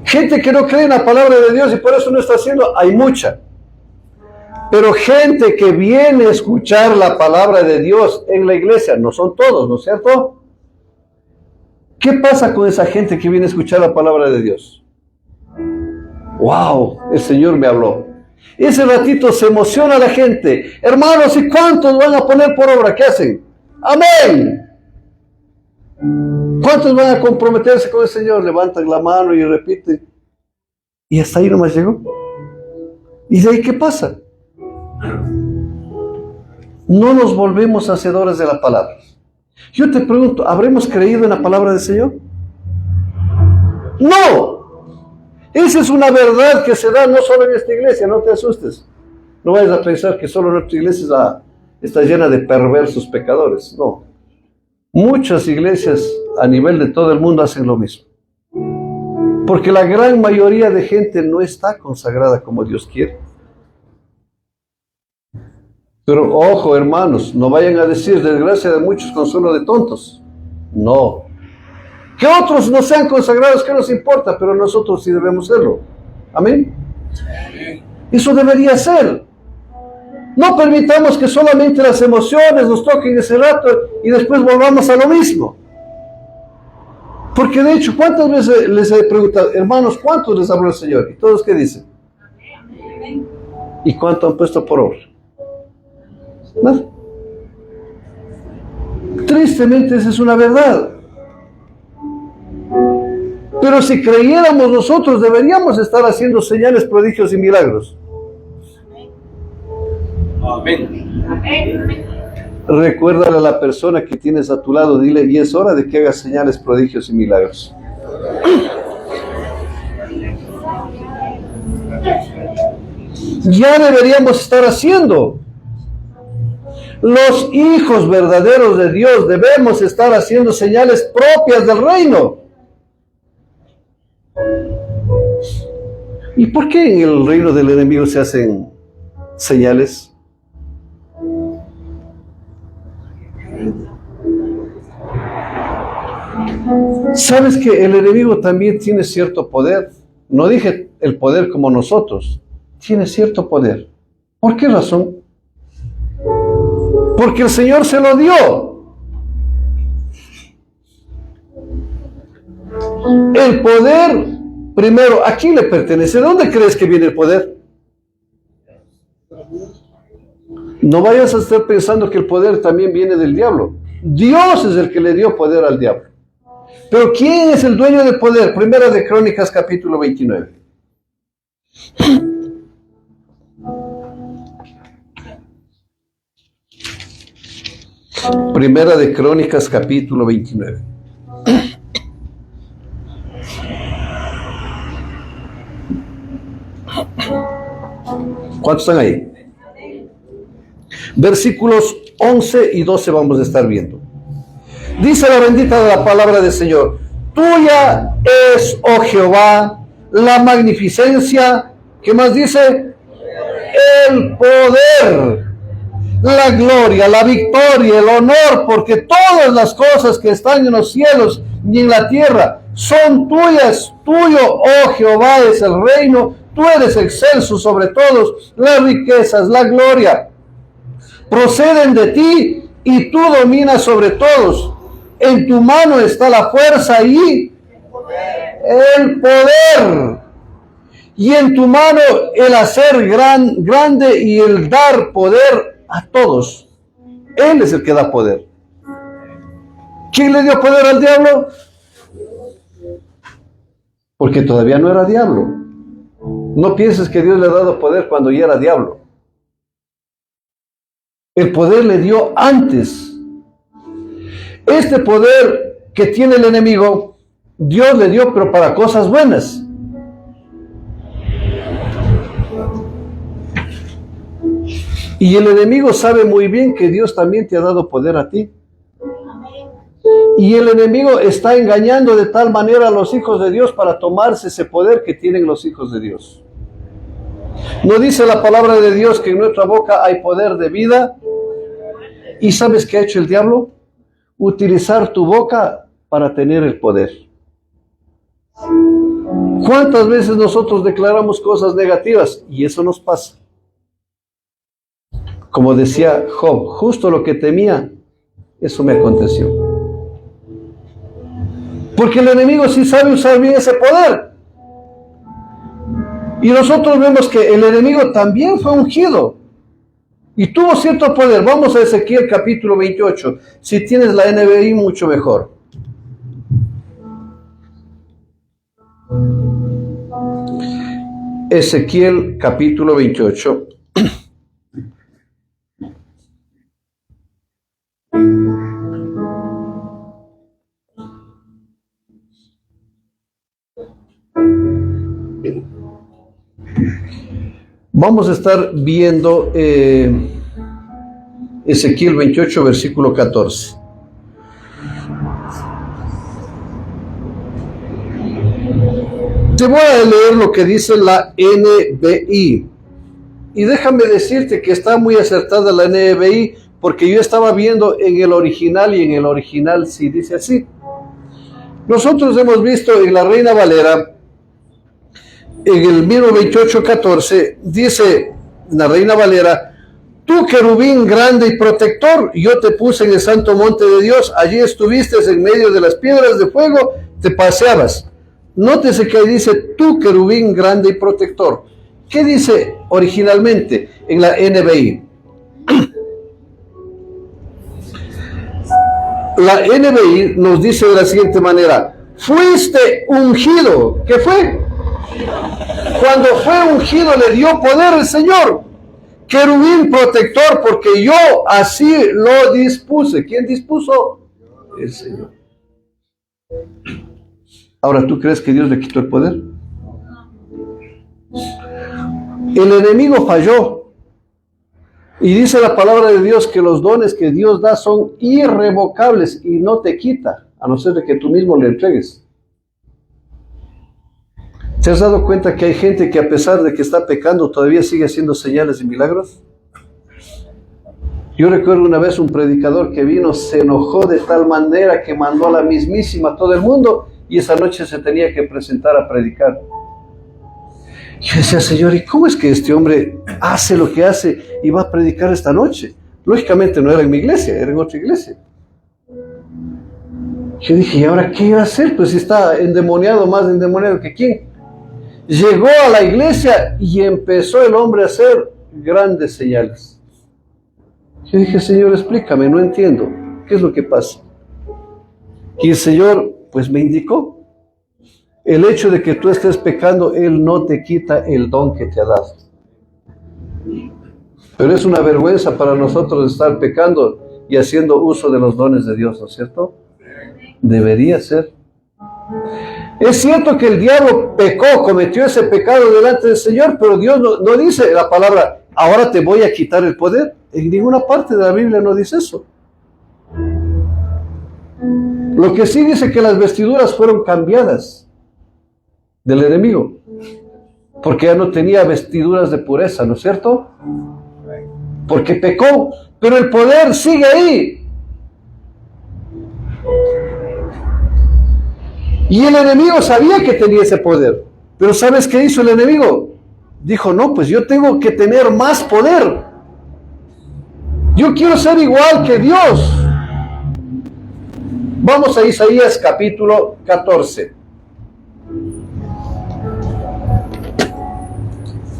Gente que no cree en la palabra de Dios y por eso no está haciendo, hay mucha. Pero gente que viene a escuchar la palabra de Dios en la iglesia, no son todos, ¿no es cierto? ¿Qué pasa con esa gente que viene a escuchar la palabra de Dios? ¡Wow! El Señor me habló. Ese ratito se emociona la gente. Hermanos, ¿y cuántos van a poner por obra? ¿Qué hacen? ¡Amén! ¿Cuántos van a comprometerse con el Señor? Levantan la mano y repiten. Y hasta ahí nomás llegó. ¿Y de ahí qué pasa? No nos volvemos hacedores de la palabra. Yo te pregunto, ¿habremos creído en la palabra del Señor? ¡No! Esa es una verdad que se da no solo en esta iglesia, no te asustes. No vayas a pensar que solo nuestra iglesia está llena de perversos pecadores. No. Muchas iglesias a nivel de todo el mundo hacen lo mismo. Porque la gran mayoría de gente no está consagrada como Dios quiere. Pero ojo, hermanos, no vayan a decir desgracia de muchos consuelo de tontos. No. Que otros no sean consagrados, ¿qué nos importa? Pero nosotros sí debemos serlo. Amén. Eso debería ser. No permitamos que solamente las emociones nos toquen ese rato y después volvamos a lo mismo. Porque de hecho, ¿cuántas veces les he preguntado, hermanos, cuántos les habló el Señor? Y todos, ¿qué dicen? ¿Y cuánto han puesto por obra? ¿No? Tristemente esa es una verdad. Pero si creyéramos nosotros, deberíamos estar haciendo señales, prodigios y milagros. Amén. Recuérdale a la persona que tienes a tu lado, dile, y es hora de que hagas señales, prodigios y milagros. Ya deberíamos estar haciendo. Los hijos verdaderos de Dios debemos estar haciendo señales propias del reino. ¿Y por qué en el reino del enemigo se hacen señales? ¿Sabes que el enemigo también tiene cierto poder? No dije el poder como nosotros. Tiene cierto poder. ¿Por qué razón? Porque el Señor se lo dio. El poder, primero, ¿a quién le pertenece? ¿De dónde crees que viene el poder? No vayas a estar pensando que el poder también viene del diablo. Dios es el que le dio poder al diablo. Pero ¿quién es el dueño del poder? Primera de Crónicas, capítulo 29. Primera de Crónicas, capítulo 29. ¿Cuántos están ahí? Versículos 11 y 12 vamos a estar viendo. Dice la bendita de la palabra del Señor: tuya es, oh Jehová, la magnificencia. ¿Qué más dice? El poder, la gloria, la victoria, el honor, porque todas las cosas que están en los cielos y en la tierra son tuyas. Tuyo, oh Jehová, es el reino. Tú eres excelso sobre todos. Las riquezas, la gloria proceden de ti y tú dominas sobre todos. En tu mano está la fuerza y el poder. Y en tu mano el hacer grande y el dar poder a todos. Él es el que da poder. ¿Quién le dio poder al diablo? Porque todavía no era diablo. No pienses que Dios le ha dado poder cuando ya era diablo. El poder le dio antes. Este poder que tiene el enemigo, Dios le dio, pero para cosas buenas. Y el enemigo sabe muy bien que Dios también te ha dado poder a ti. Y el enemigo está engañando de tal manera a los hijos de Dios para tomarse ese poder que tienen los hijos de Dios. ¿No dice la palabra de Dios que en nuestra boca hay poder de vida? ¿Y sabes qué ha hecho el diablo? Utilizar tu boca para tener el poder. ¿Cuántas veces nosotros declaramos cosas negativas? Y eso nos pasa. Como decía Job, justo lo que temía, eso me aconteció. Porque el enemigo sí sabe usar bien ese poder. Y nosotros vemos que el enemigo también fue ungido y tuvo cierto poder. Vamos a Ezequiel capítulo 28. Si tienes la NBI, mucho mejor. Ezequiel capítulo 28. Vamos a estar viendo Ezequiel 28, versículo 14. Te voy a leer lo que dice la NBI. Y déjame decirte que está muy acertada la NBI, porque yo estaba viendo en el original y en el original sí dice así. Nosotros hemos visto en la Reina Valera, en el mismo 28:14, dice la Reina Valera: tú querubín grande y protector, yo te puse en el santo monte de Dios, allí estuviste en medio de las piedras de fuego, te paseabas. Nótese que ahí dice, tú querubín grande y protector. ¿Qué dice originalmente en la NBI? La NBI nos dice de la siguiente manera, fuiste ungido. ¿Qué fue? Cuando fue ungido le dio poder el Señor. Querubín protector, porque yo así lo dispuse. ¿Quién dispuso? El Señor. Ahora, ¿tú crees que Dios le quitó el poder? El enemigo falló. Y dice la palabra de Dios que los dones que Dios da son irrevocables y no te quita, a no ser de que tú mismo le entregues. ¿Te has dado cuenta que hay gente que a pesar de que está pecando todavía sigue haciendo señales y milagros? Yo recuerdo una vez un predicador que vino, se enojó de tal manera que mandó a la mismísima a todo el mundo y esa noche se tenía que presentar a predicar. Yo decía, Señor, ¿y cómo es que este hombre hace lo que hace y va a predicar esta noche? Lógicamente no era en mi iglesia, era en otra iglesia. Yo dije, ¿y ahora qué iba a hacer? Pues si está endemoniado, más endemoniado que quién. Llegó a la iglesia y empezó el hombre a hacer grandes señales. Yo dije, Señor, explícame, no entiendo. ¿Qué es lo que pasa? Y el Señor, pues me indicó. El hecho de que tú estés pecando, Él no te quita el don que te ha dado. Pero es una vergüenza para nosotros estar pecando y haciendo uso de los dones de Dios, ¿no es cierto? Debería ser. Es cierto que el diablo pecó, cometió ese pecado delante del Señor, pero Dios no dice la palabra, ahora te voy a quitar el poder. En ninguna parte de la Biblia no dice eso. Lo que sí dice que las vestiduras fueron cambiadas del enemigo, porque ya no tenía vestiduras de pureza, ¿no es cierto? Porque pecó, pero el poder sigue ahí. Y el enemigo sabía que tenía ese poder, pero ¿sabes qué hizo el enemigo? Dijo, no, pues yo tengo que tener más poder. Yo quiero ser igual que Dios. Vamos a Isaías capítulo 14.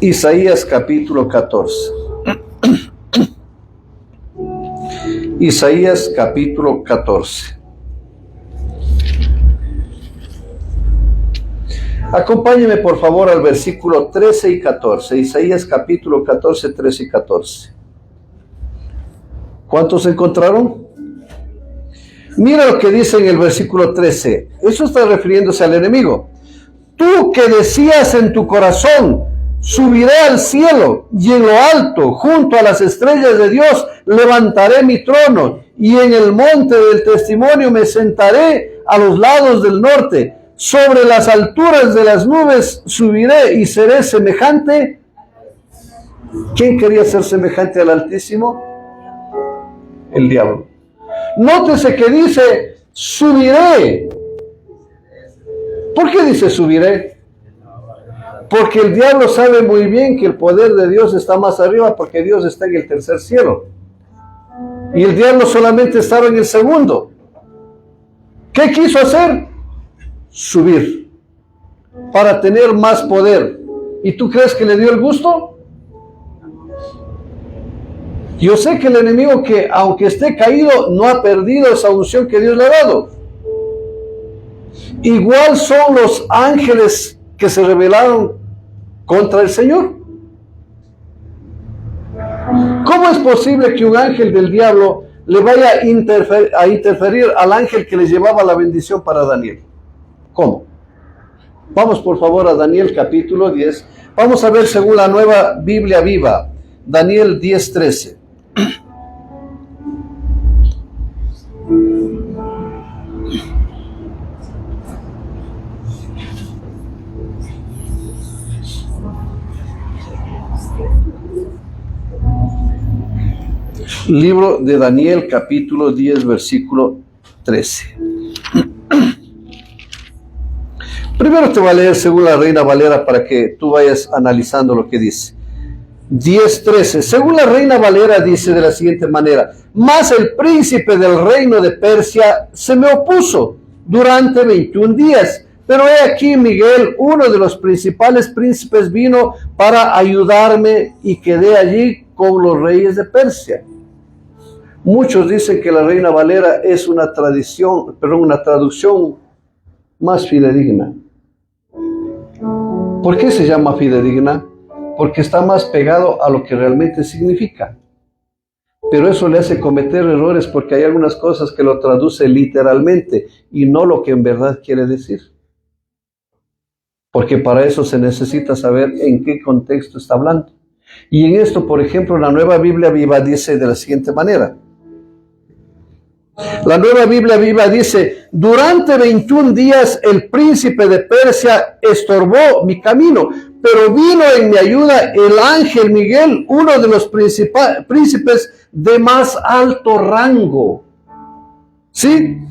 Isaías capítulo 14. Isaías capítulo 14. Acompáñeme por favor al versículo 13 y 14. Isaías capítulo 14, 13 y 14. ¿Cuántos encontraron? Mira lo que dice en el versículo 13. Eso está refiriéndose al enemigo. Tú que decías en tu corazón, subiré al cielo y en lo alto, junto a las estrellas de Dios, levantaré mi trono y en el monte del testimonio me sentaré a los lados del norte. Sobre las alturas de las nubes subiré y seré semejante. ¿Quién quería ser semejante al Altísimo? El diablo. Nótese que dice, subiré. ¿Por qué dice subiré? Porque el diablo sabe muy bien que el poder de Dios está más arriba porque Dios está en el tercer cielo. Y el diablo solamente estaba en el segundo. ¿Qué quiso hacer? Subir. Para tener más poder. ¿Y tú crees que le dio el gusto? Yo sé que el enemigo, que aunque esté caído, no ha perdido esa unción que Dios le ha dado. Igual son los ángeles que se rebelaron contra el Señor. ¿Cómo es posible que un ángel del diablo le vaya a interferir al ángel que le llevaba la bendición para Daniel? ¿Cómo? Vamos por favor a Daniel capítulo 10. Vamos a ver según la Nueva Biblia Viva. Daniel 10, 13. Libro de Daniel, capítulo 10, versículo 13. Primero te voy a leer según la Reina Valera para que tú vayas analizando lo que dice. 10:13. Según la Reina Valera dice de la siguiente manera: mas el príncipe del reino de Persia se me opuso durante 21 días. Pero he aquí Miguel, uno de los principales príncipes, vino para ayudarme y quedé allí con los reyes de Persia. Muchos dicen que la Reina Valera es una traducción más fidedigna. ¿Por qué se llama fidedigna? Porque está más pegado a lo que realmente significa. Pero eso le hace cometer errores porque hay algunas cosas que lo traduce literalmente y no lo que en verdad quiere decir. Porque para eso se necesita saber en qué contexto está hablando. Y en esto, por ejemplo, la Nueva Biblia Viva dice de la siguiente manera. La Nueva Biblia Viva dice: durante 21 días el príncipe de Persia estorbó mi camino, pero vino en mi ayuda el ángel Miguel, uno de los príncipes de más alto rango. ¿Sí?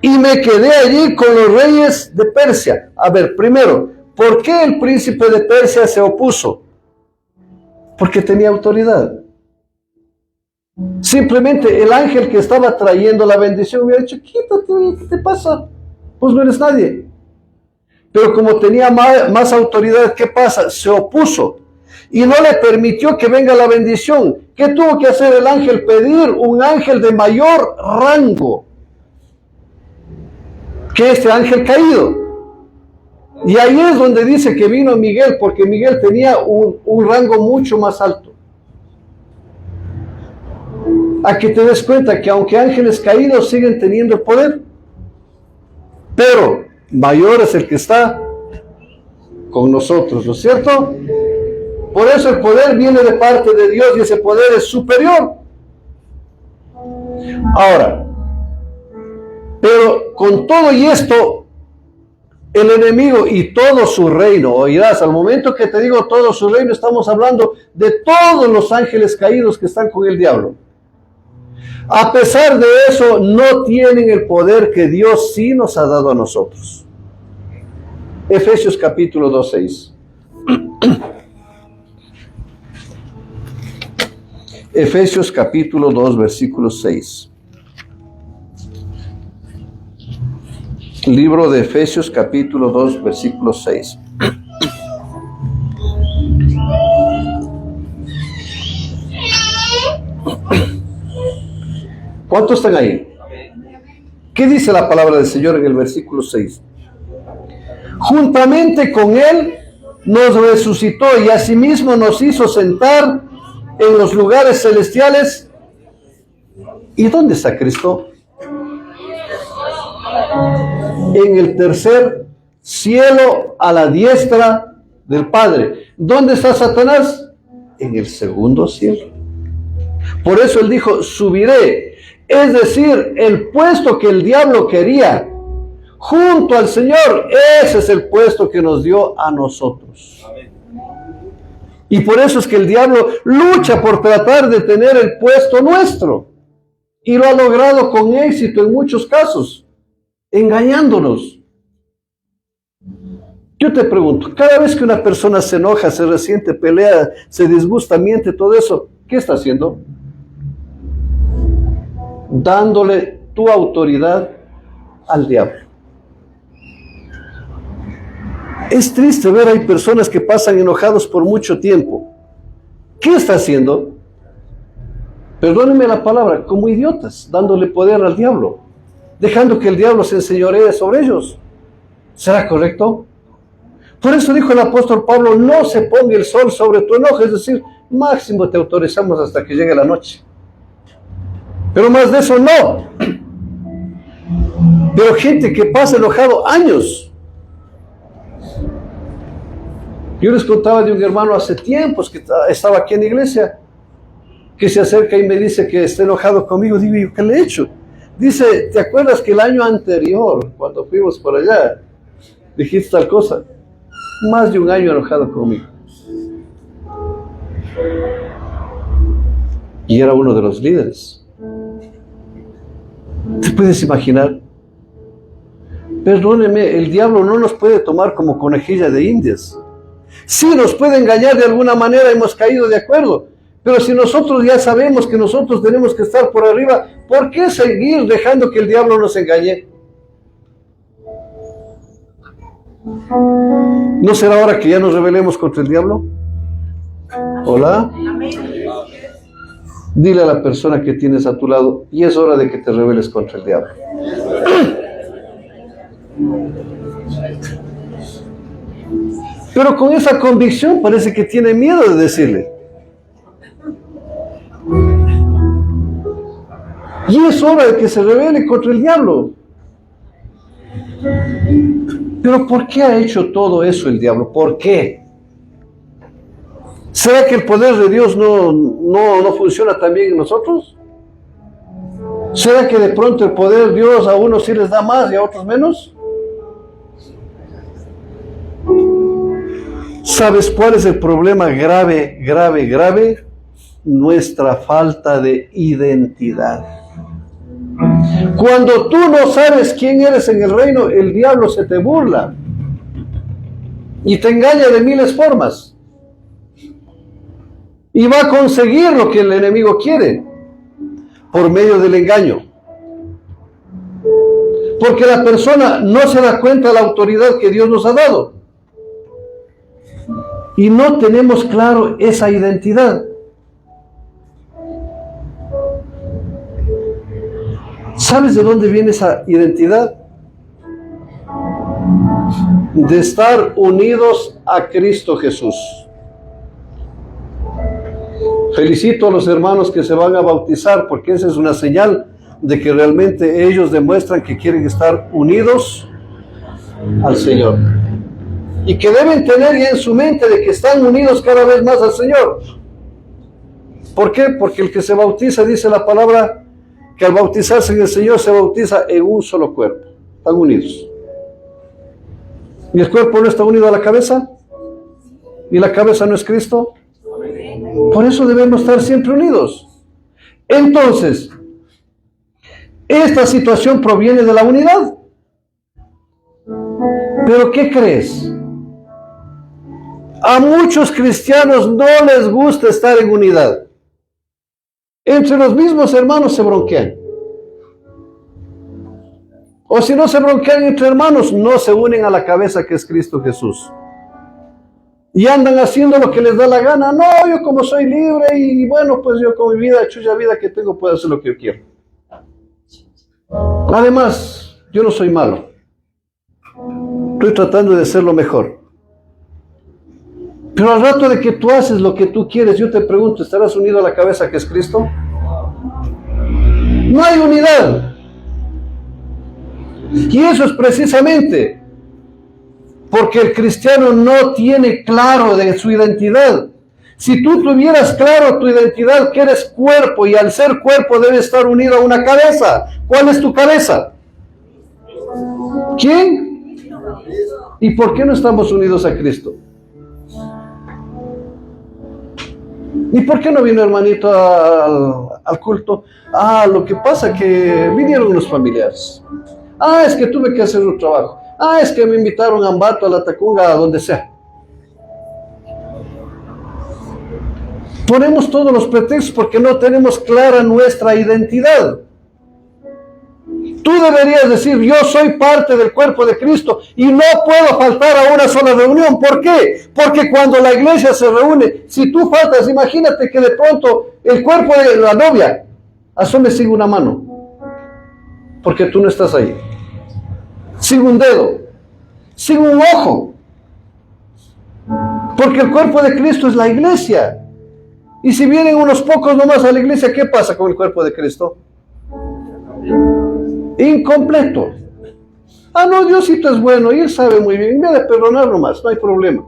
Y me quedé allí con los reyes de Persia. A ver, primero, ¿por qué el príncipe de Persia se opuso? Porque tenía autoridad. Simplemente el ángel que estaba trayendo la bendición hubiera dicho: quítate, ¿qué te pasa? Pues no eres nadie. Pero como tenía más autoridad, ¿qué pasa? Se opuso y no le permitió que venga la bendición. ¿Qué tuvo que hacer el ángel? Pedir un ángel de mayor rango que este ángel caído. Y ahí es donde dice que vino Miguel, porque Miguel tenía un rango mucho más alto. A que te des cuenta que aunque ángeles caídos siguen teniendo poder, pero mayor es el que está con nosotros, ¿no es cierto? Por eso el poder viene de parte de Dios y ese poder es superior. Ahora, pero con todo y esto, el enemigo y todo su reino, oirás, al momento que te digo todo su reino, estamos hablando de todos los ángeles caídos que están con el diablo. A pesar de eso, no tienen el poder que Dios sí nos ha dado a nosotros. Efesios capítulo 2:6. Efesios capítulo 2, versículo 6. Libro de Efesios capítulo 2, versículo 6. ¿Cuántos están ahí? ¿Qué dice la palabra del Señor en el versículo 6? Juntamente con Él nos resucitó y asimismo nos hizo sentar en los lugares celestiales. ¿Y dónde está Cristo? En el tercer cielo, a la diestra del Padre. ¿Dónde está Satanás? En el segundo cielo. Por eso Él dijo: subiré. Es decir, el puesto que el diablo quería junto al Señor, ese es el puesto que nos dio a nosotros. Y por eso es que el diablo lucha por tratar de tener el puesto nuestro. Y lo ha logrado con éxito en muchos casos, engañándonos. Yo te pregunto, cada vez que una persona se enoja, se resiente, pelea, se disgusta, miente, todo eso, ¿qué está haciendo? Dándole tu autoridad al diablo. Es triste ver, hay personas que pasan enojados por mucho tiempo. ¿Qué está haciendo? Perdónenme la palabra, como idiotas, dándole poder al diablo, dejando que el diablo se enseñoree sobre ellos. ¿Será correcto? Por eso dijo el apóstol Pablo: no se ponga el sol sobre tu enojo, es decir, máximo te autorizamos hasta que llegue la noche. Pero más de eso no. Pero gente que pasa enojado años. Yo les contaba de un hermano hace tiempos que estaba aquí en la iglesia, que se acerca y me dice que está enojado conmigo. Digo yo: ¿qué le he hecho? Dice: ¿te acuerdas que el año anterior, cuando fuimos por allá, dijiste tal cosa? Más de un año enojado conmigo. Y era uno de los líderes. ¿Te puedes imaginar? Perdóneme, el diablo no nos puede tomar como conejilla de indias. Sí, nos puede engañar de alguna manera, hemos caído de acuerdo. Pero si nosotros ya sabemos que nosotros tenemos que estar por arriba, ¿por qué seguir dejando que el diablo nos engañe? ¿No será hora que ya nos rebelemos contra el diablo? ¿Hola? Dile a la persona que tienes a tu lado, y es hora de que te rebeles contra el diablo. Pero con esa convicción parece que tiene miedo de decirle. Y es hora de que se rebele contra el diablo. Pero ¿por qué ha hecho todo eso el diablo? ¿Por qué? ¿Será que el poder de Dios no funciona también en nosotros? ¿Será que de pronto el poder de Dios a unos sí les da más y a otros menos? ¿Sabes cuál es el problema grave, grave, grave? Nuestra falta de identidad. Cuando tú no sabes quién eres en el reino, el diablo se te burla y te engaña de miles formas. Y va a conseguir lo que el enemigo quiere por medio del engaño. Porque la persona no se da cuenta de la autoridad que Dios nos ha dado. Y no tenemos claro esa identidad. ¿Sabes de dónde viene esa identidad? De estar unidos a Cristo Jesús. Felicito a los hermanos que se van a bautizar, porque esa es una señal de que realmente ellos demuestran que quieren estar unidos al Señor. Y que deben tener ya en su mente de que están unidos cada vez más al Señor. ¿Por qué? Porque el que se bautiza, dice la palabra, que al bautizarse en el Señor se bautiza en un solo cuerpo. Están unidos. ¿Y el cuerpo no está unido a la cabeza? ¿Y la cabeza no es Cristo? Por eso debemos estar siempre unidos. Entonces, esta situación proviene de la unidad. ¿Pero qué crees? A muchos cristianos no les gusta estar en unidad. Entre los mismos hermanos se bronquean. O si no se bronquean entre hermanos, no se unen a la cabeza que es Cristo Jesús. Y andan haciendo lo que les da la gana. No, yo como soy libre y bueno, pues yo con mi vida, chulla vida que tengo, puedo hacer lo que yo quiero. Además, yo no soy malo. Estoy tratando de hacer lo mejor. Pero al rato de que tú haces lo que tú quieres, yo te pregunto, ¿estarás unido a la cabeza que es Cristo? No hay unidad. Y eso es precisamente porque el cristiano no tiene claro de su identidad. Si tú tuvieras claro tu identidad, que eres cuerpo, y al ser cuerpo debe estar unido a una cabeza. ¿Cuál es tu cabeza? ¿Quién? ¿Y por qué no estamos unidos a Cristo? ¿Y por qué no vino hermanito al culto? Lo que pasa es que vinieron unos familiares. Es que tuve que hacer un trabajo. Es que me invitaron a Ambato, a la Tacunga, a donde sea. Ponemos todos los pretextos porque no tenemos clara nuestra identidad. Tú deberías decir, yo soy parte del cuerpo de Cristo y no puedo faltar a una sola reunión. ¿Por qué? Porque cuando la iglesia se reúne, si tú faltas, imagínate que de pronto el cuerpo de la novia asome sin una mano, porque tú no estás ahí, sin un dedo, sin un ojo, porque el cuerpo de Cristo es la iglesia. Y si vienen unos pocos nomás a la iglesia, ¿qué pasa con el cuerpo de Cristo? Incompleto. No, Diosito es bueno y Él sabe muy bien, me ha de perdonar nomás, no hay problema.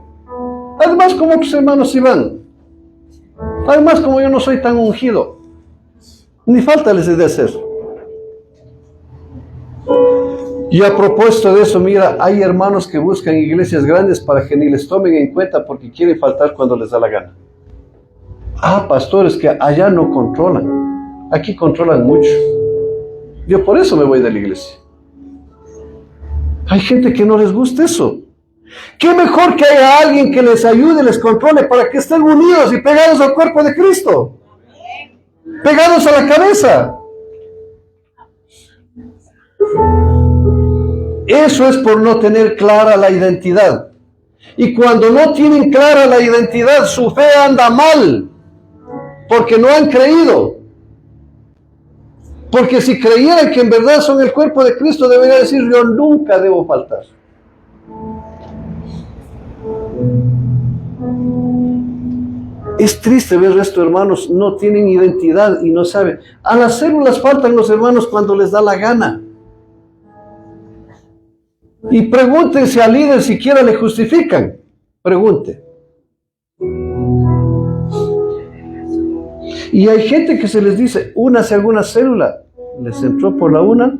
Además, como otros hermanos sí van. Además, como yo no soy tan ungido, ni falta les he de hacer. Y a propósito de eso, mira, hay hermanos que buscan iglesias grandes para que ni les tomen en cuenta porque quieren faltar cuando les da la gana. Pastores que allá no controlan, aquí controlan mucho. Yo por eso me voy de la iglesia. Hay gente que no les gusta eso. ¿Qué mejor que haya alguien que les ayude, les controle para que estén unidos y pegados al cuerpo de Cristo? Pegados a la cabeza. Eso es por no tener clara la identidad. Y cuando no tienen clara la identidad, su fe anda mal, porque no han creído. Porque si creyeran que en verdad son el cuerpo de Cristo, deberían decir: yo nunca debo faltar. Es triste ver esto, hermanos, no tienen identidad y no saben. A las células faltan los hermanos cuando les da la gana. Y pregúntense al líder siquiera le justifican. Pregunte. Y hay gente que se les dice: únase a alguna célula. Les entró por la una.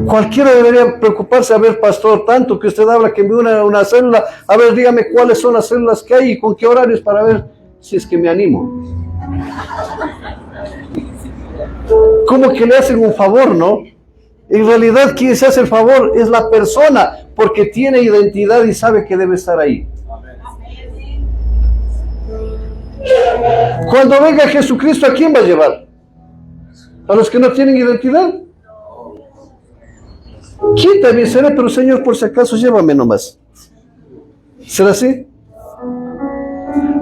Cualquiera debería preocuparse. A ver, pastor, tanto que usted habla que me une a una célula, a ver, dígame cuáles son las células que hay y con qué horarios para ver si es que me animo. Como que le hacen un favor, ¿no? En realidad quien se hace el favor es la persona, porque tiene identidad y sabe que debe estar ahí. Cuando venga Jesucristo, ¿a quién va a llevar? ¿A los que no tienen identidad? Quítame, seré, pero Señor, por si acaso, llévame nomás. ¿Será así?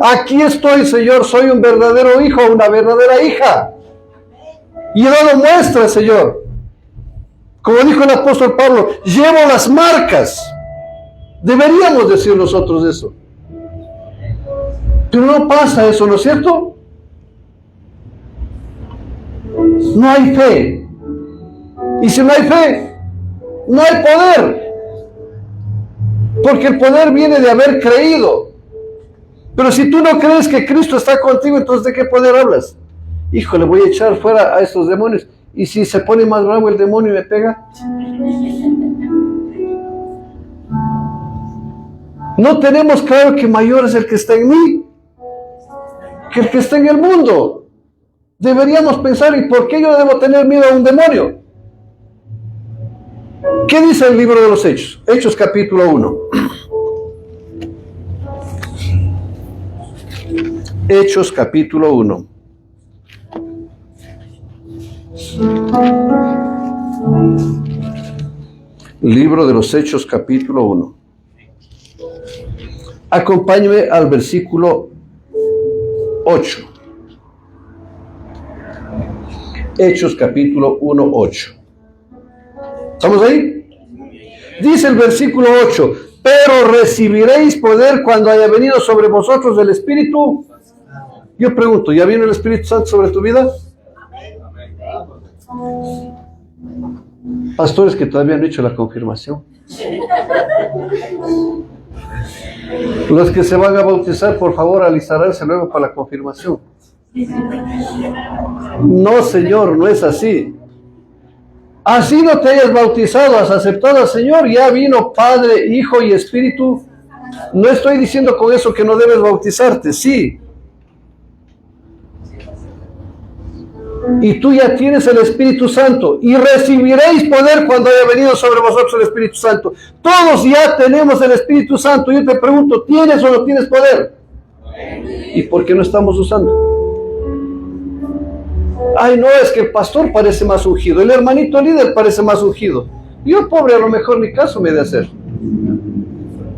Aquí estoy, Señor, soy un verdadero hijo, una verdadera hija. Y he dado muestra, Señor. Como dijo el apóstol Pablo, llevo las marcas. Deberíamos decir nosotros eso. Pero no pasa eso, ¿no es cierto? No hay fe. Y si no hay fe, no hay poder. Porque el poder viene de haber creído. Pero si tú no crees que Cristo está contigo, entonces ¿de qué poder hablas? Híjole, voy a echar fuera a estos demonios. ¿Y si se pone más bravo el demonio y me pega? No tenemos claro que mayor es el que está en mí que el que está en el mundo. Deberíamos pensar: ¿y por qué yo debo tener miedo a un demonio? ¿Qué dice el libro de los Hechos? Hechos capítulo 1. Hechos capítulo 1. Libro de los Hechos capítulo 1. Acompáñeme al versículo 8. Hechos capítulo 1, 8. ¿Estamos ahí? Dice el versículo 8: pero recibiréis poder cuando haya venido sobre vosotros el Espíritu. Yo pregunto, ¿ya vino el Espíritu Santo sobre tu vida? Pastores que todavía no han hecho la confirmación. Los que se van a bautizar, por favor, alistarse luego para la confirmación. No, Señor, no es así. Así no te hayas bautizado, has aceptado al Señor, ya vino Padre, Hijo y Espíritu. No estoy diciendo con eso que no debes bautizarte, sí. Y tú ya tienes el Espíritu Santo, y recibiréis poder cuando haya venido sobre vosotros el Espíritu Santo. Todos ya tenemos el Espíritu Santo. Yo te pregunto, ¿tienes o no tienes poder? ¿Y por qué no estamos usando? Ay, no, es que el pastor parece más ungido, el hermanito líder parece más ungido. Yo, pobre, a lo mejor ni caso me he de hacer.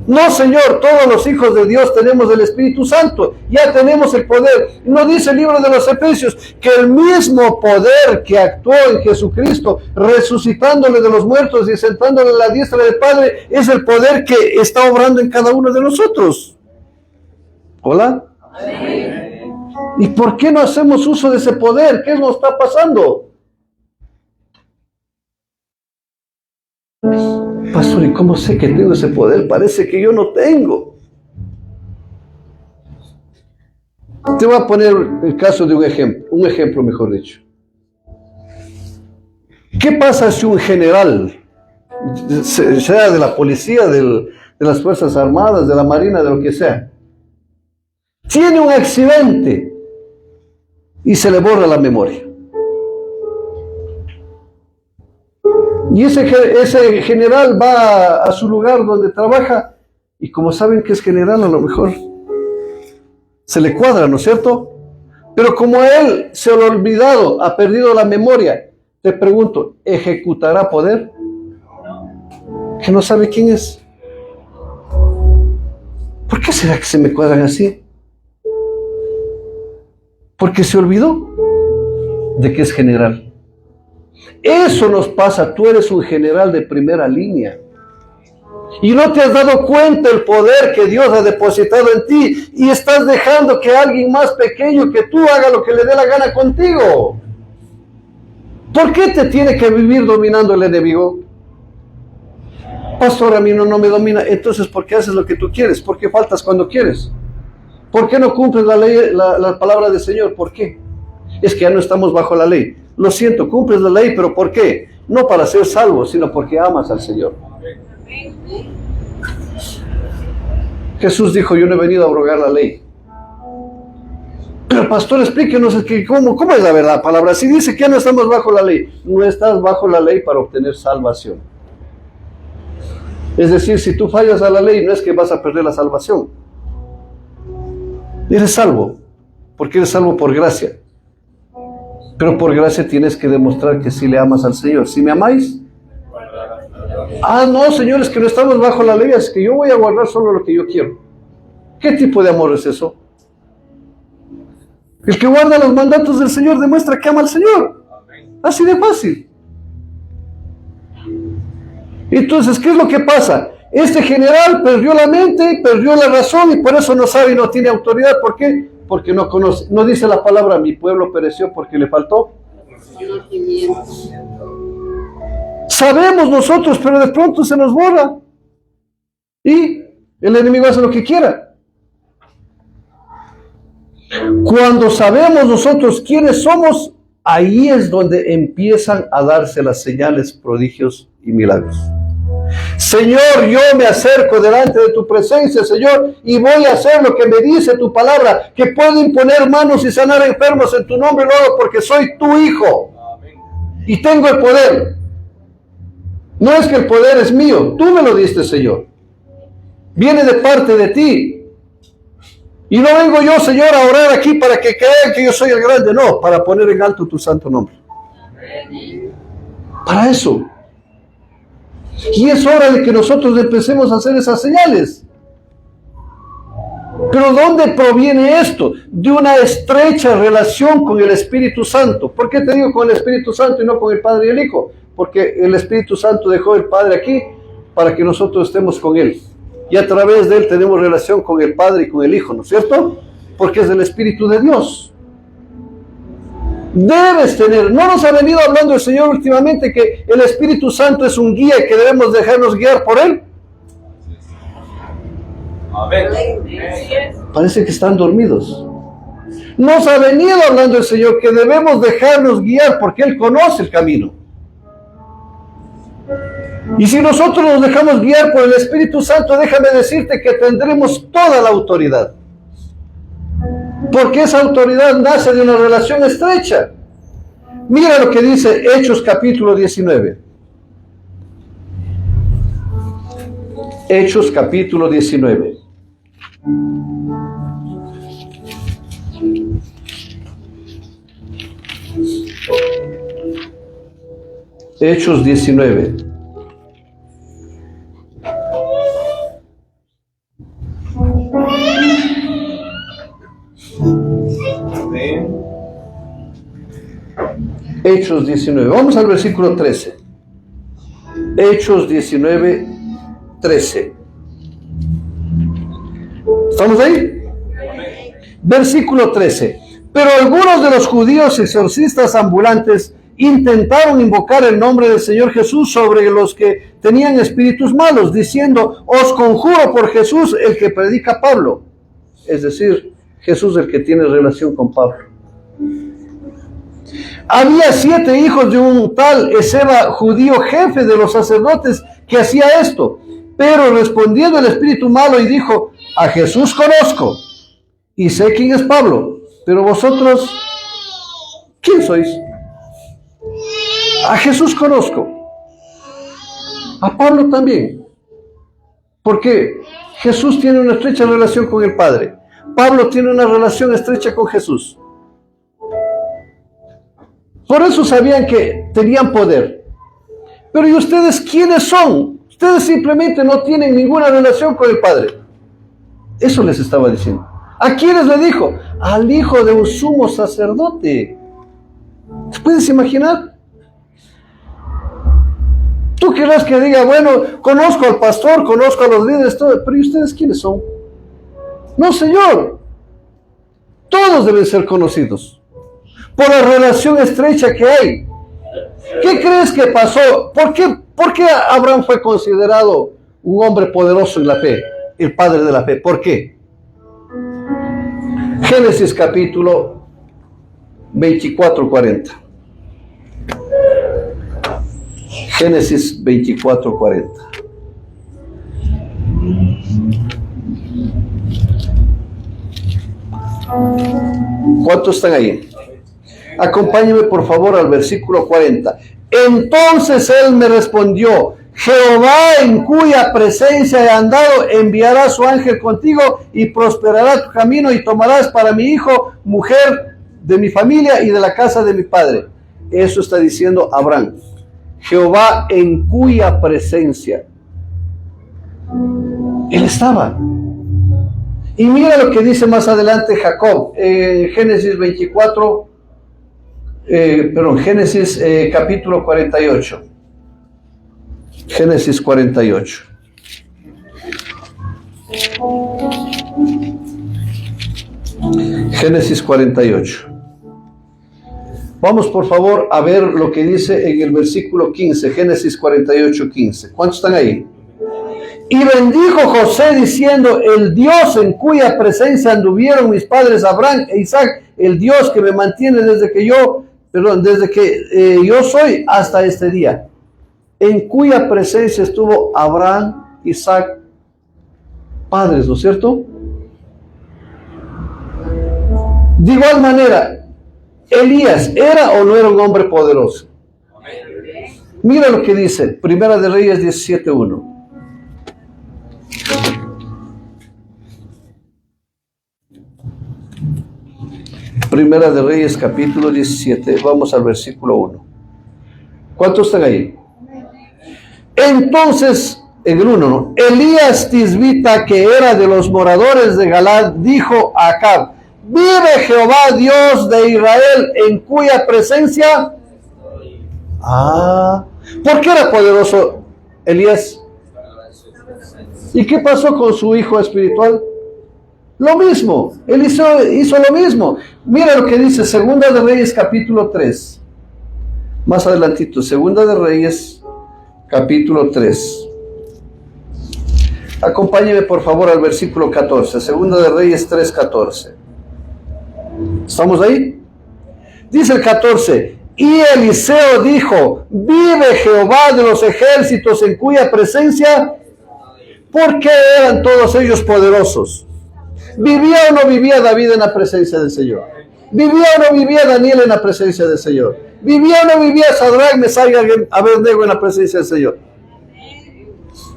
No, Señor, todos los hijos de Dios tenemos el Espíritu Santo, ya tenemos el poder. No dice el libro de los Efesios que el mismo poder que actuó en Jesucristo, resucitándole de los muertos y sentándole a la diestra del Padre, es el poder que está obrando en cada uno de nosotros. ¿Hola? Amén. ¿Y por qué no hacemos uso de ese poder? ¿Qué nos está pasando? Pastor, ¿y cómo sé que tengo ese poder? Parece que yo no tengo. Te voy a poner el caso de un ejemplo mejor dicho. ¿Qué pasa si un general, sea de la policía, de las Fuerzas Armadas, de la Marina, de lo que sea, tiene un accidente y se le borra la memoria? Y ese general va a su lugar donde trabaja y como saben que es general, a lo mejor se le cuadra, ¿no es cierto? Pero como él se lo ha olvidado, ha perdido la memoria, te pregunto, ¿ejecutará poder? Que no sabe quién es. ¿Por qué será que se me cuadran así? Porque se olvidó de que es general. Eso nos pasa, tú eres un general de primera línea. Y no te has dado cuenta el poder que Dios ha depositado en ti y estás dejando que alguien más pequeño que tú haga lo que le dé la gana contigo. ¿Por qué te tiene que vivir dominando el enemigo? Pastor, a mí no me domina. Entonces, ¿por qué haces lo que tú quieres? ¿Por qué faltas cuando quieres? ¿Por qué no cumples la ley, la palabra del Señor? ¿Por qué? Es que ya no estamos bajo la ley. Lo siento, cumples la ley, pero ¿por qué? No para ser salvo, sino porque amas al Señor. Jesús dijo, yo no he venido a abrogar la ley. Pero pastor, explíquenos ¿cómo es la verdad palabra? Si dice que ya no estamos bajo la ley, no estás bajo la ley para obtener salvación. Es decir, si tú fallas a la ley, no es que vas a perder la salvación. Eres salvo, porque eres salvo por gracia. Pero por gracia tienes que demostrar que sí le amas al Señor. ¿Sí me amáis? No, señores, que no estamos bajo la ley, es que yo voy a guardar solo lo que yo quiero. ¿Qué tipo de amor es eso? El que guarda los mandatos del Señor demuestra que ama al Señor. Así de fácil. Entonces, ¿qué es lo que pasa? Este general perdió la mente, perdió la razón y por eso no sabe y no tiene autoridad. ¿Por qué? Porque no conoce. No dice la palabra, mi pueblo pereció porque le faltó. Sabemos nosotros, pero de pronto se nos borra. Y el enemigo hace lo que quiera. Cuando sabemos nosotros quiénes somos, ahí es donde empiezan a darse las señales, prodigios y milagros. Señor, yo me acerco delante de tu presencia, Señor, y voy a hacer lo que me dice tu palabra, que puedo imponer manos y sanar enfermos en tu nombre, luego porque soy tu hijo y tengo el poder. No es que el poder es mío, tú me lo diste, Señor. Viene de parte de ti. Y no vengo yo, Señor, a orar aquí para que crean que yo soy el grande, no, para poner en alto tu santo nombre. Para eso. Y es hora de que nosotros empecemos a hacer esas señales. Pero ¿dónde proviene esto? De una estrecha relación con el Espíritu Santo. ¿Por qué te digo con el Espíritu Santo y no con el Padre y el Hijo? Porque el Espíritu Santo dejó el Padre aquí para que nosotros estemos con Él. Y a través de Él tenemos relación con el Padre y con el Hijo, ¿no es cierto? Porque es el Espíritu de Dios. Debes tener, no nos ha venido hablando el Señor últimamente que el Espíritu Santo es un guía y que debemos dejarnos guiar por Él. Amén. Parece que están dormidos. Nos ha venido hablando el Señor que debemos dejarnos guiar porque Él conoce el camino. Y si nosotros nos dejamos guiar por el Espíritu Santo, déjame decirte que tendremos toda la autoridad. Porque esa autoridad nace de una relación estrecha. Mira lo que dice Hechos capítulo 19. Hechos capítulo 19. Hechos 19. Hechos 19. Vamos al versículo 13. Hechos 19, 13. ¿Estamos ahí? Versículo 13. Pero algunos de los judíos exorcistas ambulantes intentaron invocar el nombre del Señor Jesús sobre los que tenían espíritus malos, diciendo, os conjuro por Jesús el que predica Pablo. Es decir, Jesús el que tiene relación con Pablo. Había 7 hijos de un tal Esceva, judío, jefe de los sacerdotes, que hacía esto. Pero respondiendo el espíritu malo y dijo, a Jesús conozco y sé quién es Pablo, pero vosotros, ¿quién sois? A Jesús conozco. A Pablo también. Porque Jesús tiene una estrecha relación con el Padre. Pablo tiene una relación estrecha con Jesús. Por eso sabían que tenían poder. Pero ¿y ustedes quiénes son? Ustedes simplemente no tienen ninguna relación con el Padre. Eso les estaba diciendo. ¿A quiénes le dijo? Al hijo de un sumo sacerdote. ¿Te puedes imaginar? Tú querrás que diga, bueno, conozco al pastor, conozco a los líderes, todo, pero ¿y ustedes quiénes son? No, Señor. Todos deben ser conocidos por la relación estrecha que hay. ¿Qué crees que pasó? ¿Por qué Abraham fue considerado un hombre poderoso en la fe? El padre de la fe. ¿Por qué? Génesis capítulo 24:40. Génesis 24:40. ¿Cuántos están ahí? Acompáñeme por favor al versículo 40. Entonces él me respondió: Jehová, en cuya presencia he andado, enviará su ángel contigo y prosperará tu camino y tomarás para mi hijo mujer de mi familia y de la casa de mi padre. Eso está diciendo Abraham. Jehová, en cuya presencia él estaba. Y mira lo que dice más adelante Jacob en Génesis 24, Génesis capítulo 48. Génesis 48. Génesis 48. Vamos por favor a ver lo que dice en el versículo 15, Génesis 48, 15. ¿Cuántos están ahí? Y bendijo José diciendo: el Dios en cuya presencia anduvieron mis padres Abraham e Isaac, el Dios que me mantiene desde que yo soy hasta este día. En cuya presencia estuvo Abraham, Isaac, padres, ¿no es cierto? De igual manera, Elías, ¿era o no era un hombre poderoso? Mira lo que dice, Primera de Reyes 17:1. Primera de Reyes, capítulo 17, vamos al versículo 1. ¿Cuántos están ahí? Entonces, en el 1, ¿no? Elías Tisbita, que era de los moradores de Galad, dijo a Acab: vive Jehová Dios de Israel, en cuya presencia... ¿por qué era poderoso Elías? ¿Y qué pasó con su hijo espiritual? Lo mismo, él hizo lo mismo. Mira lo que dice Segunda de Reyes capítulo 3. Más adelantito, Segunda de Reyes capítulo 3. Acompáñeme por favor al versículo 14. Segunda de Reyes 3:14. ¿Estamos ahí? Dice el 14: y Eliseo dijo: vive Jehová de los ejércitos, en cuya presencia... ¿Por qué eran todos ellos poderosos? ¿Vivía o no vivía David en la presencia del Señor? ¿Vivía o no vivía Daniel en la presencia del Señor? ¿Vivía o no vivía Sadrach, Mesach y Abednego en la presencia del Señor?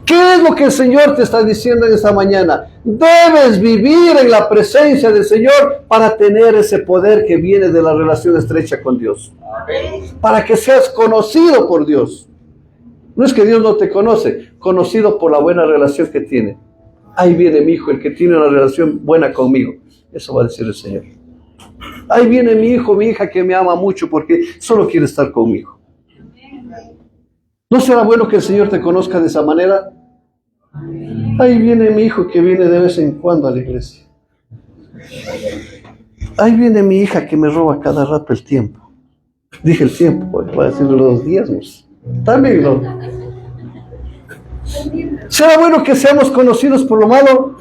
¿Qué es lo que el Señor te está diciendo en esta mañana? Debes vivir en la presencia del Señor para tener ese poder que viene de la relación estrecha con Dios. Para que seas conocido por Dios. No es que Dios no te conoce, conocido por la buena relación que tiene. Ahí viene mi hijo, el que tiene una relación buena conmigo. Eso va a decir el Señor. Ahí viene mi hijo, mi hija que me ama mucho porque solo quiere estar conmigo. ¿No será bueno que el Señor te conozca de esa manera? Ahí viene mi hijo que viene de vez en cuando a la iglesia. Ahí viene mi hija que me roba cada rato el tiempo. Dije el tiempo, porque va a decir los diezmos. También no. ¿Será bueno que seamos conocidos por lo malo?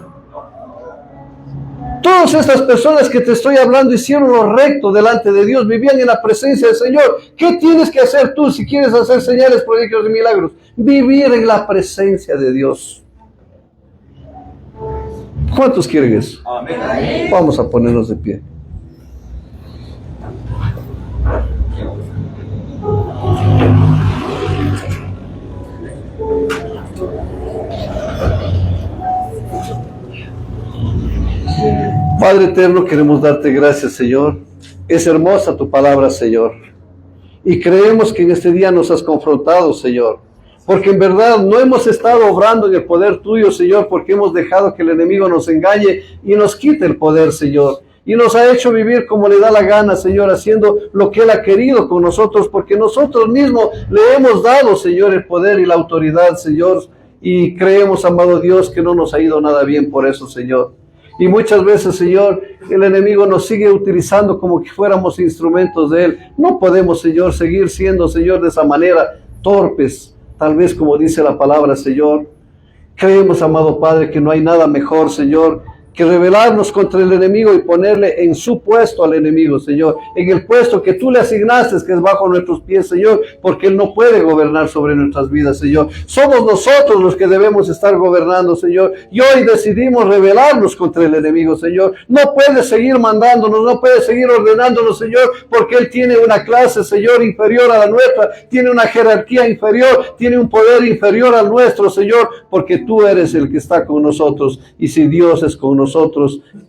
Todas estas personas que te estoy hablando hicieron lo recto delante de Dios, vivían en la presencia del Señor. ¿Qué tienes que hacer tú si quieres hacer señales, prodigios y milagros? Vivir en la presencia de Dios. ¿Cuántos quieren eso? Amén. Vamos a ponernos de pie. Padre eterno, queremos darte gracias, Señor. Es hermosa tu palabra, Señor. Y creemos que en este día nos has confrontado, Señor. Porque en verdad no hemos estado obrando en el poder tuyo, Señor, porque hemos dejado que el enemigo nos engañe y nos quite el poder, Señor. Y nos ha hecho vivir como le da la gana, Señor, haciendo lo que Él ha querido con nosotros, porque nosotros mismos le hemos dado, Señor, el poder y la autoridad, Señor. Y creemos, amado Dios, que no nos ha ido nada bien por eso, Señor. Y muchas veces, Señor, el enemigo nos sigue utilizando como que fuéramos instrumentos de Él. No podemos, Señor, seguir siendo, Señor, de esa manera, torpes, tal vez como dice la palabra, Señor. Creemos, amado Padre, que no hay nada mejor, Señor, que rebelarnos contra el enemigo y ponerle en su puesto al enemigo, Señor, en el puesto que tú le asignaste, que es bajo nuestros pies, Señor, porque Él no puede gobernar sobre nuestras vidas, Señor. Somos nosotros los que debemos estar gobernando, Señor, y hoy decidimos rebelarnos contra el enemigo, Señor. No puede seguir mandándonos, no puede seguir ordenándonos, Señor, porque Él tiene una clase, Señor, inferior a la nuestra, tiene una jerarquía inferior, tiene un poder inferior al nuestro, Señor, porque tú eres el que está con nosotros, y si Dios es con nosotros,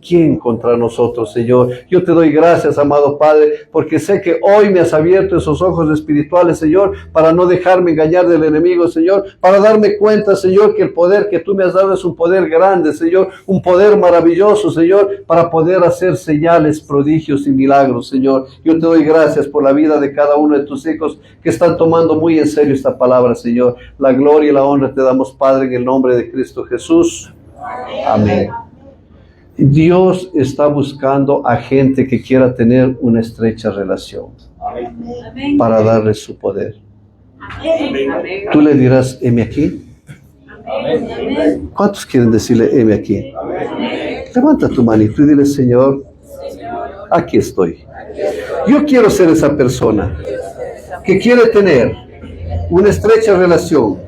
¿quién contra nosotros, Señor? Yo te doy gracias, amado Padre, porque sé que hoy me has abierto esos ojos espirituales, Señor, para no dejarme engañar del enemigo, Señor, para darme cuenta, Señor, que el poder que tú me has dado es un poder grande, Señor, un poder maravilloso, Señor, para poder hacer señales, prodigios y milagros, Señor. Yo te doy gracias por la vida de cada uno de tus hijos que están tomando muy en serio esta palabra, Señor. La gloria y la honra te damos, Padre, en el nombre de Cristo Jesús. Amén. Dios está buscando a gente que quiera tener una estrecha relación para darle su poder. Tú le dirás, heme aquí. ¿Cuántos quieren decirle, heme aquí? Levanta tu manito y dile, Señor, aquí estoy. Yo quiero ser esa persona que quiere tener una estrecha relación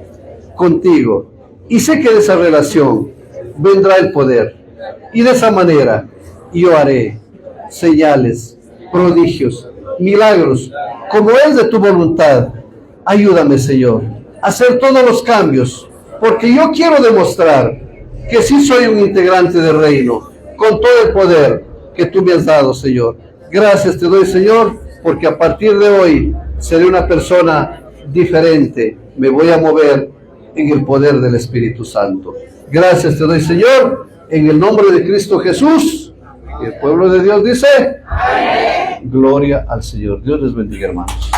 contigo. Y sé que de esa relación vendrá el poder. Y de esa manera yo haré señales, prodigios, milagros, como es de tu voluntad. Ayúdame, Señor, a hacer todos los cambios, porque yo quiero demostrar que sí soy un integrante del reino, con todo el poder que tú me has dado, Señor. Gracias te doy, Señor, porque a partir de hoy seré una persona diferente. Me voy a mover en el poder del Espíritu Santo. Gracias te doy, Señor, en el nombre de Cristo Jesús. Y el pueblo de Dios dice, amén. Gloria al Señor. Dios les bendiga, hermanos.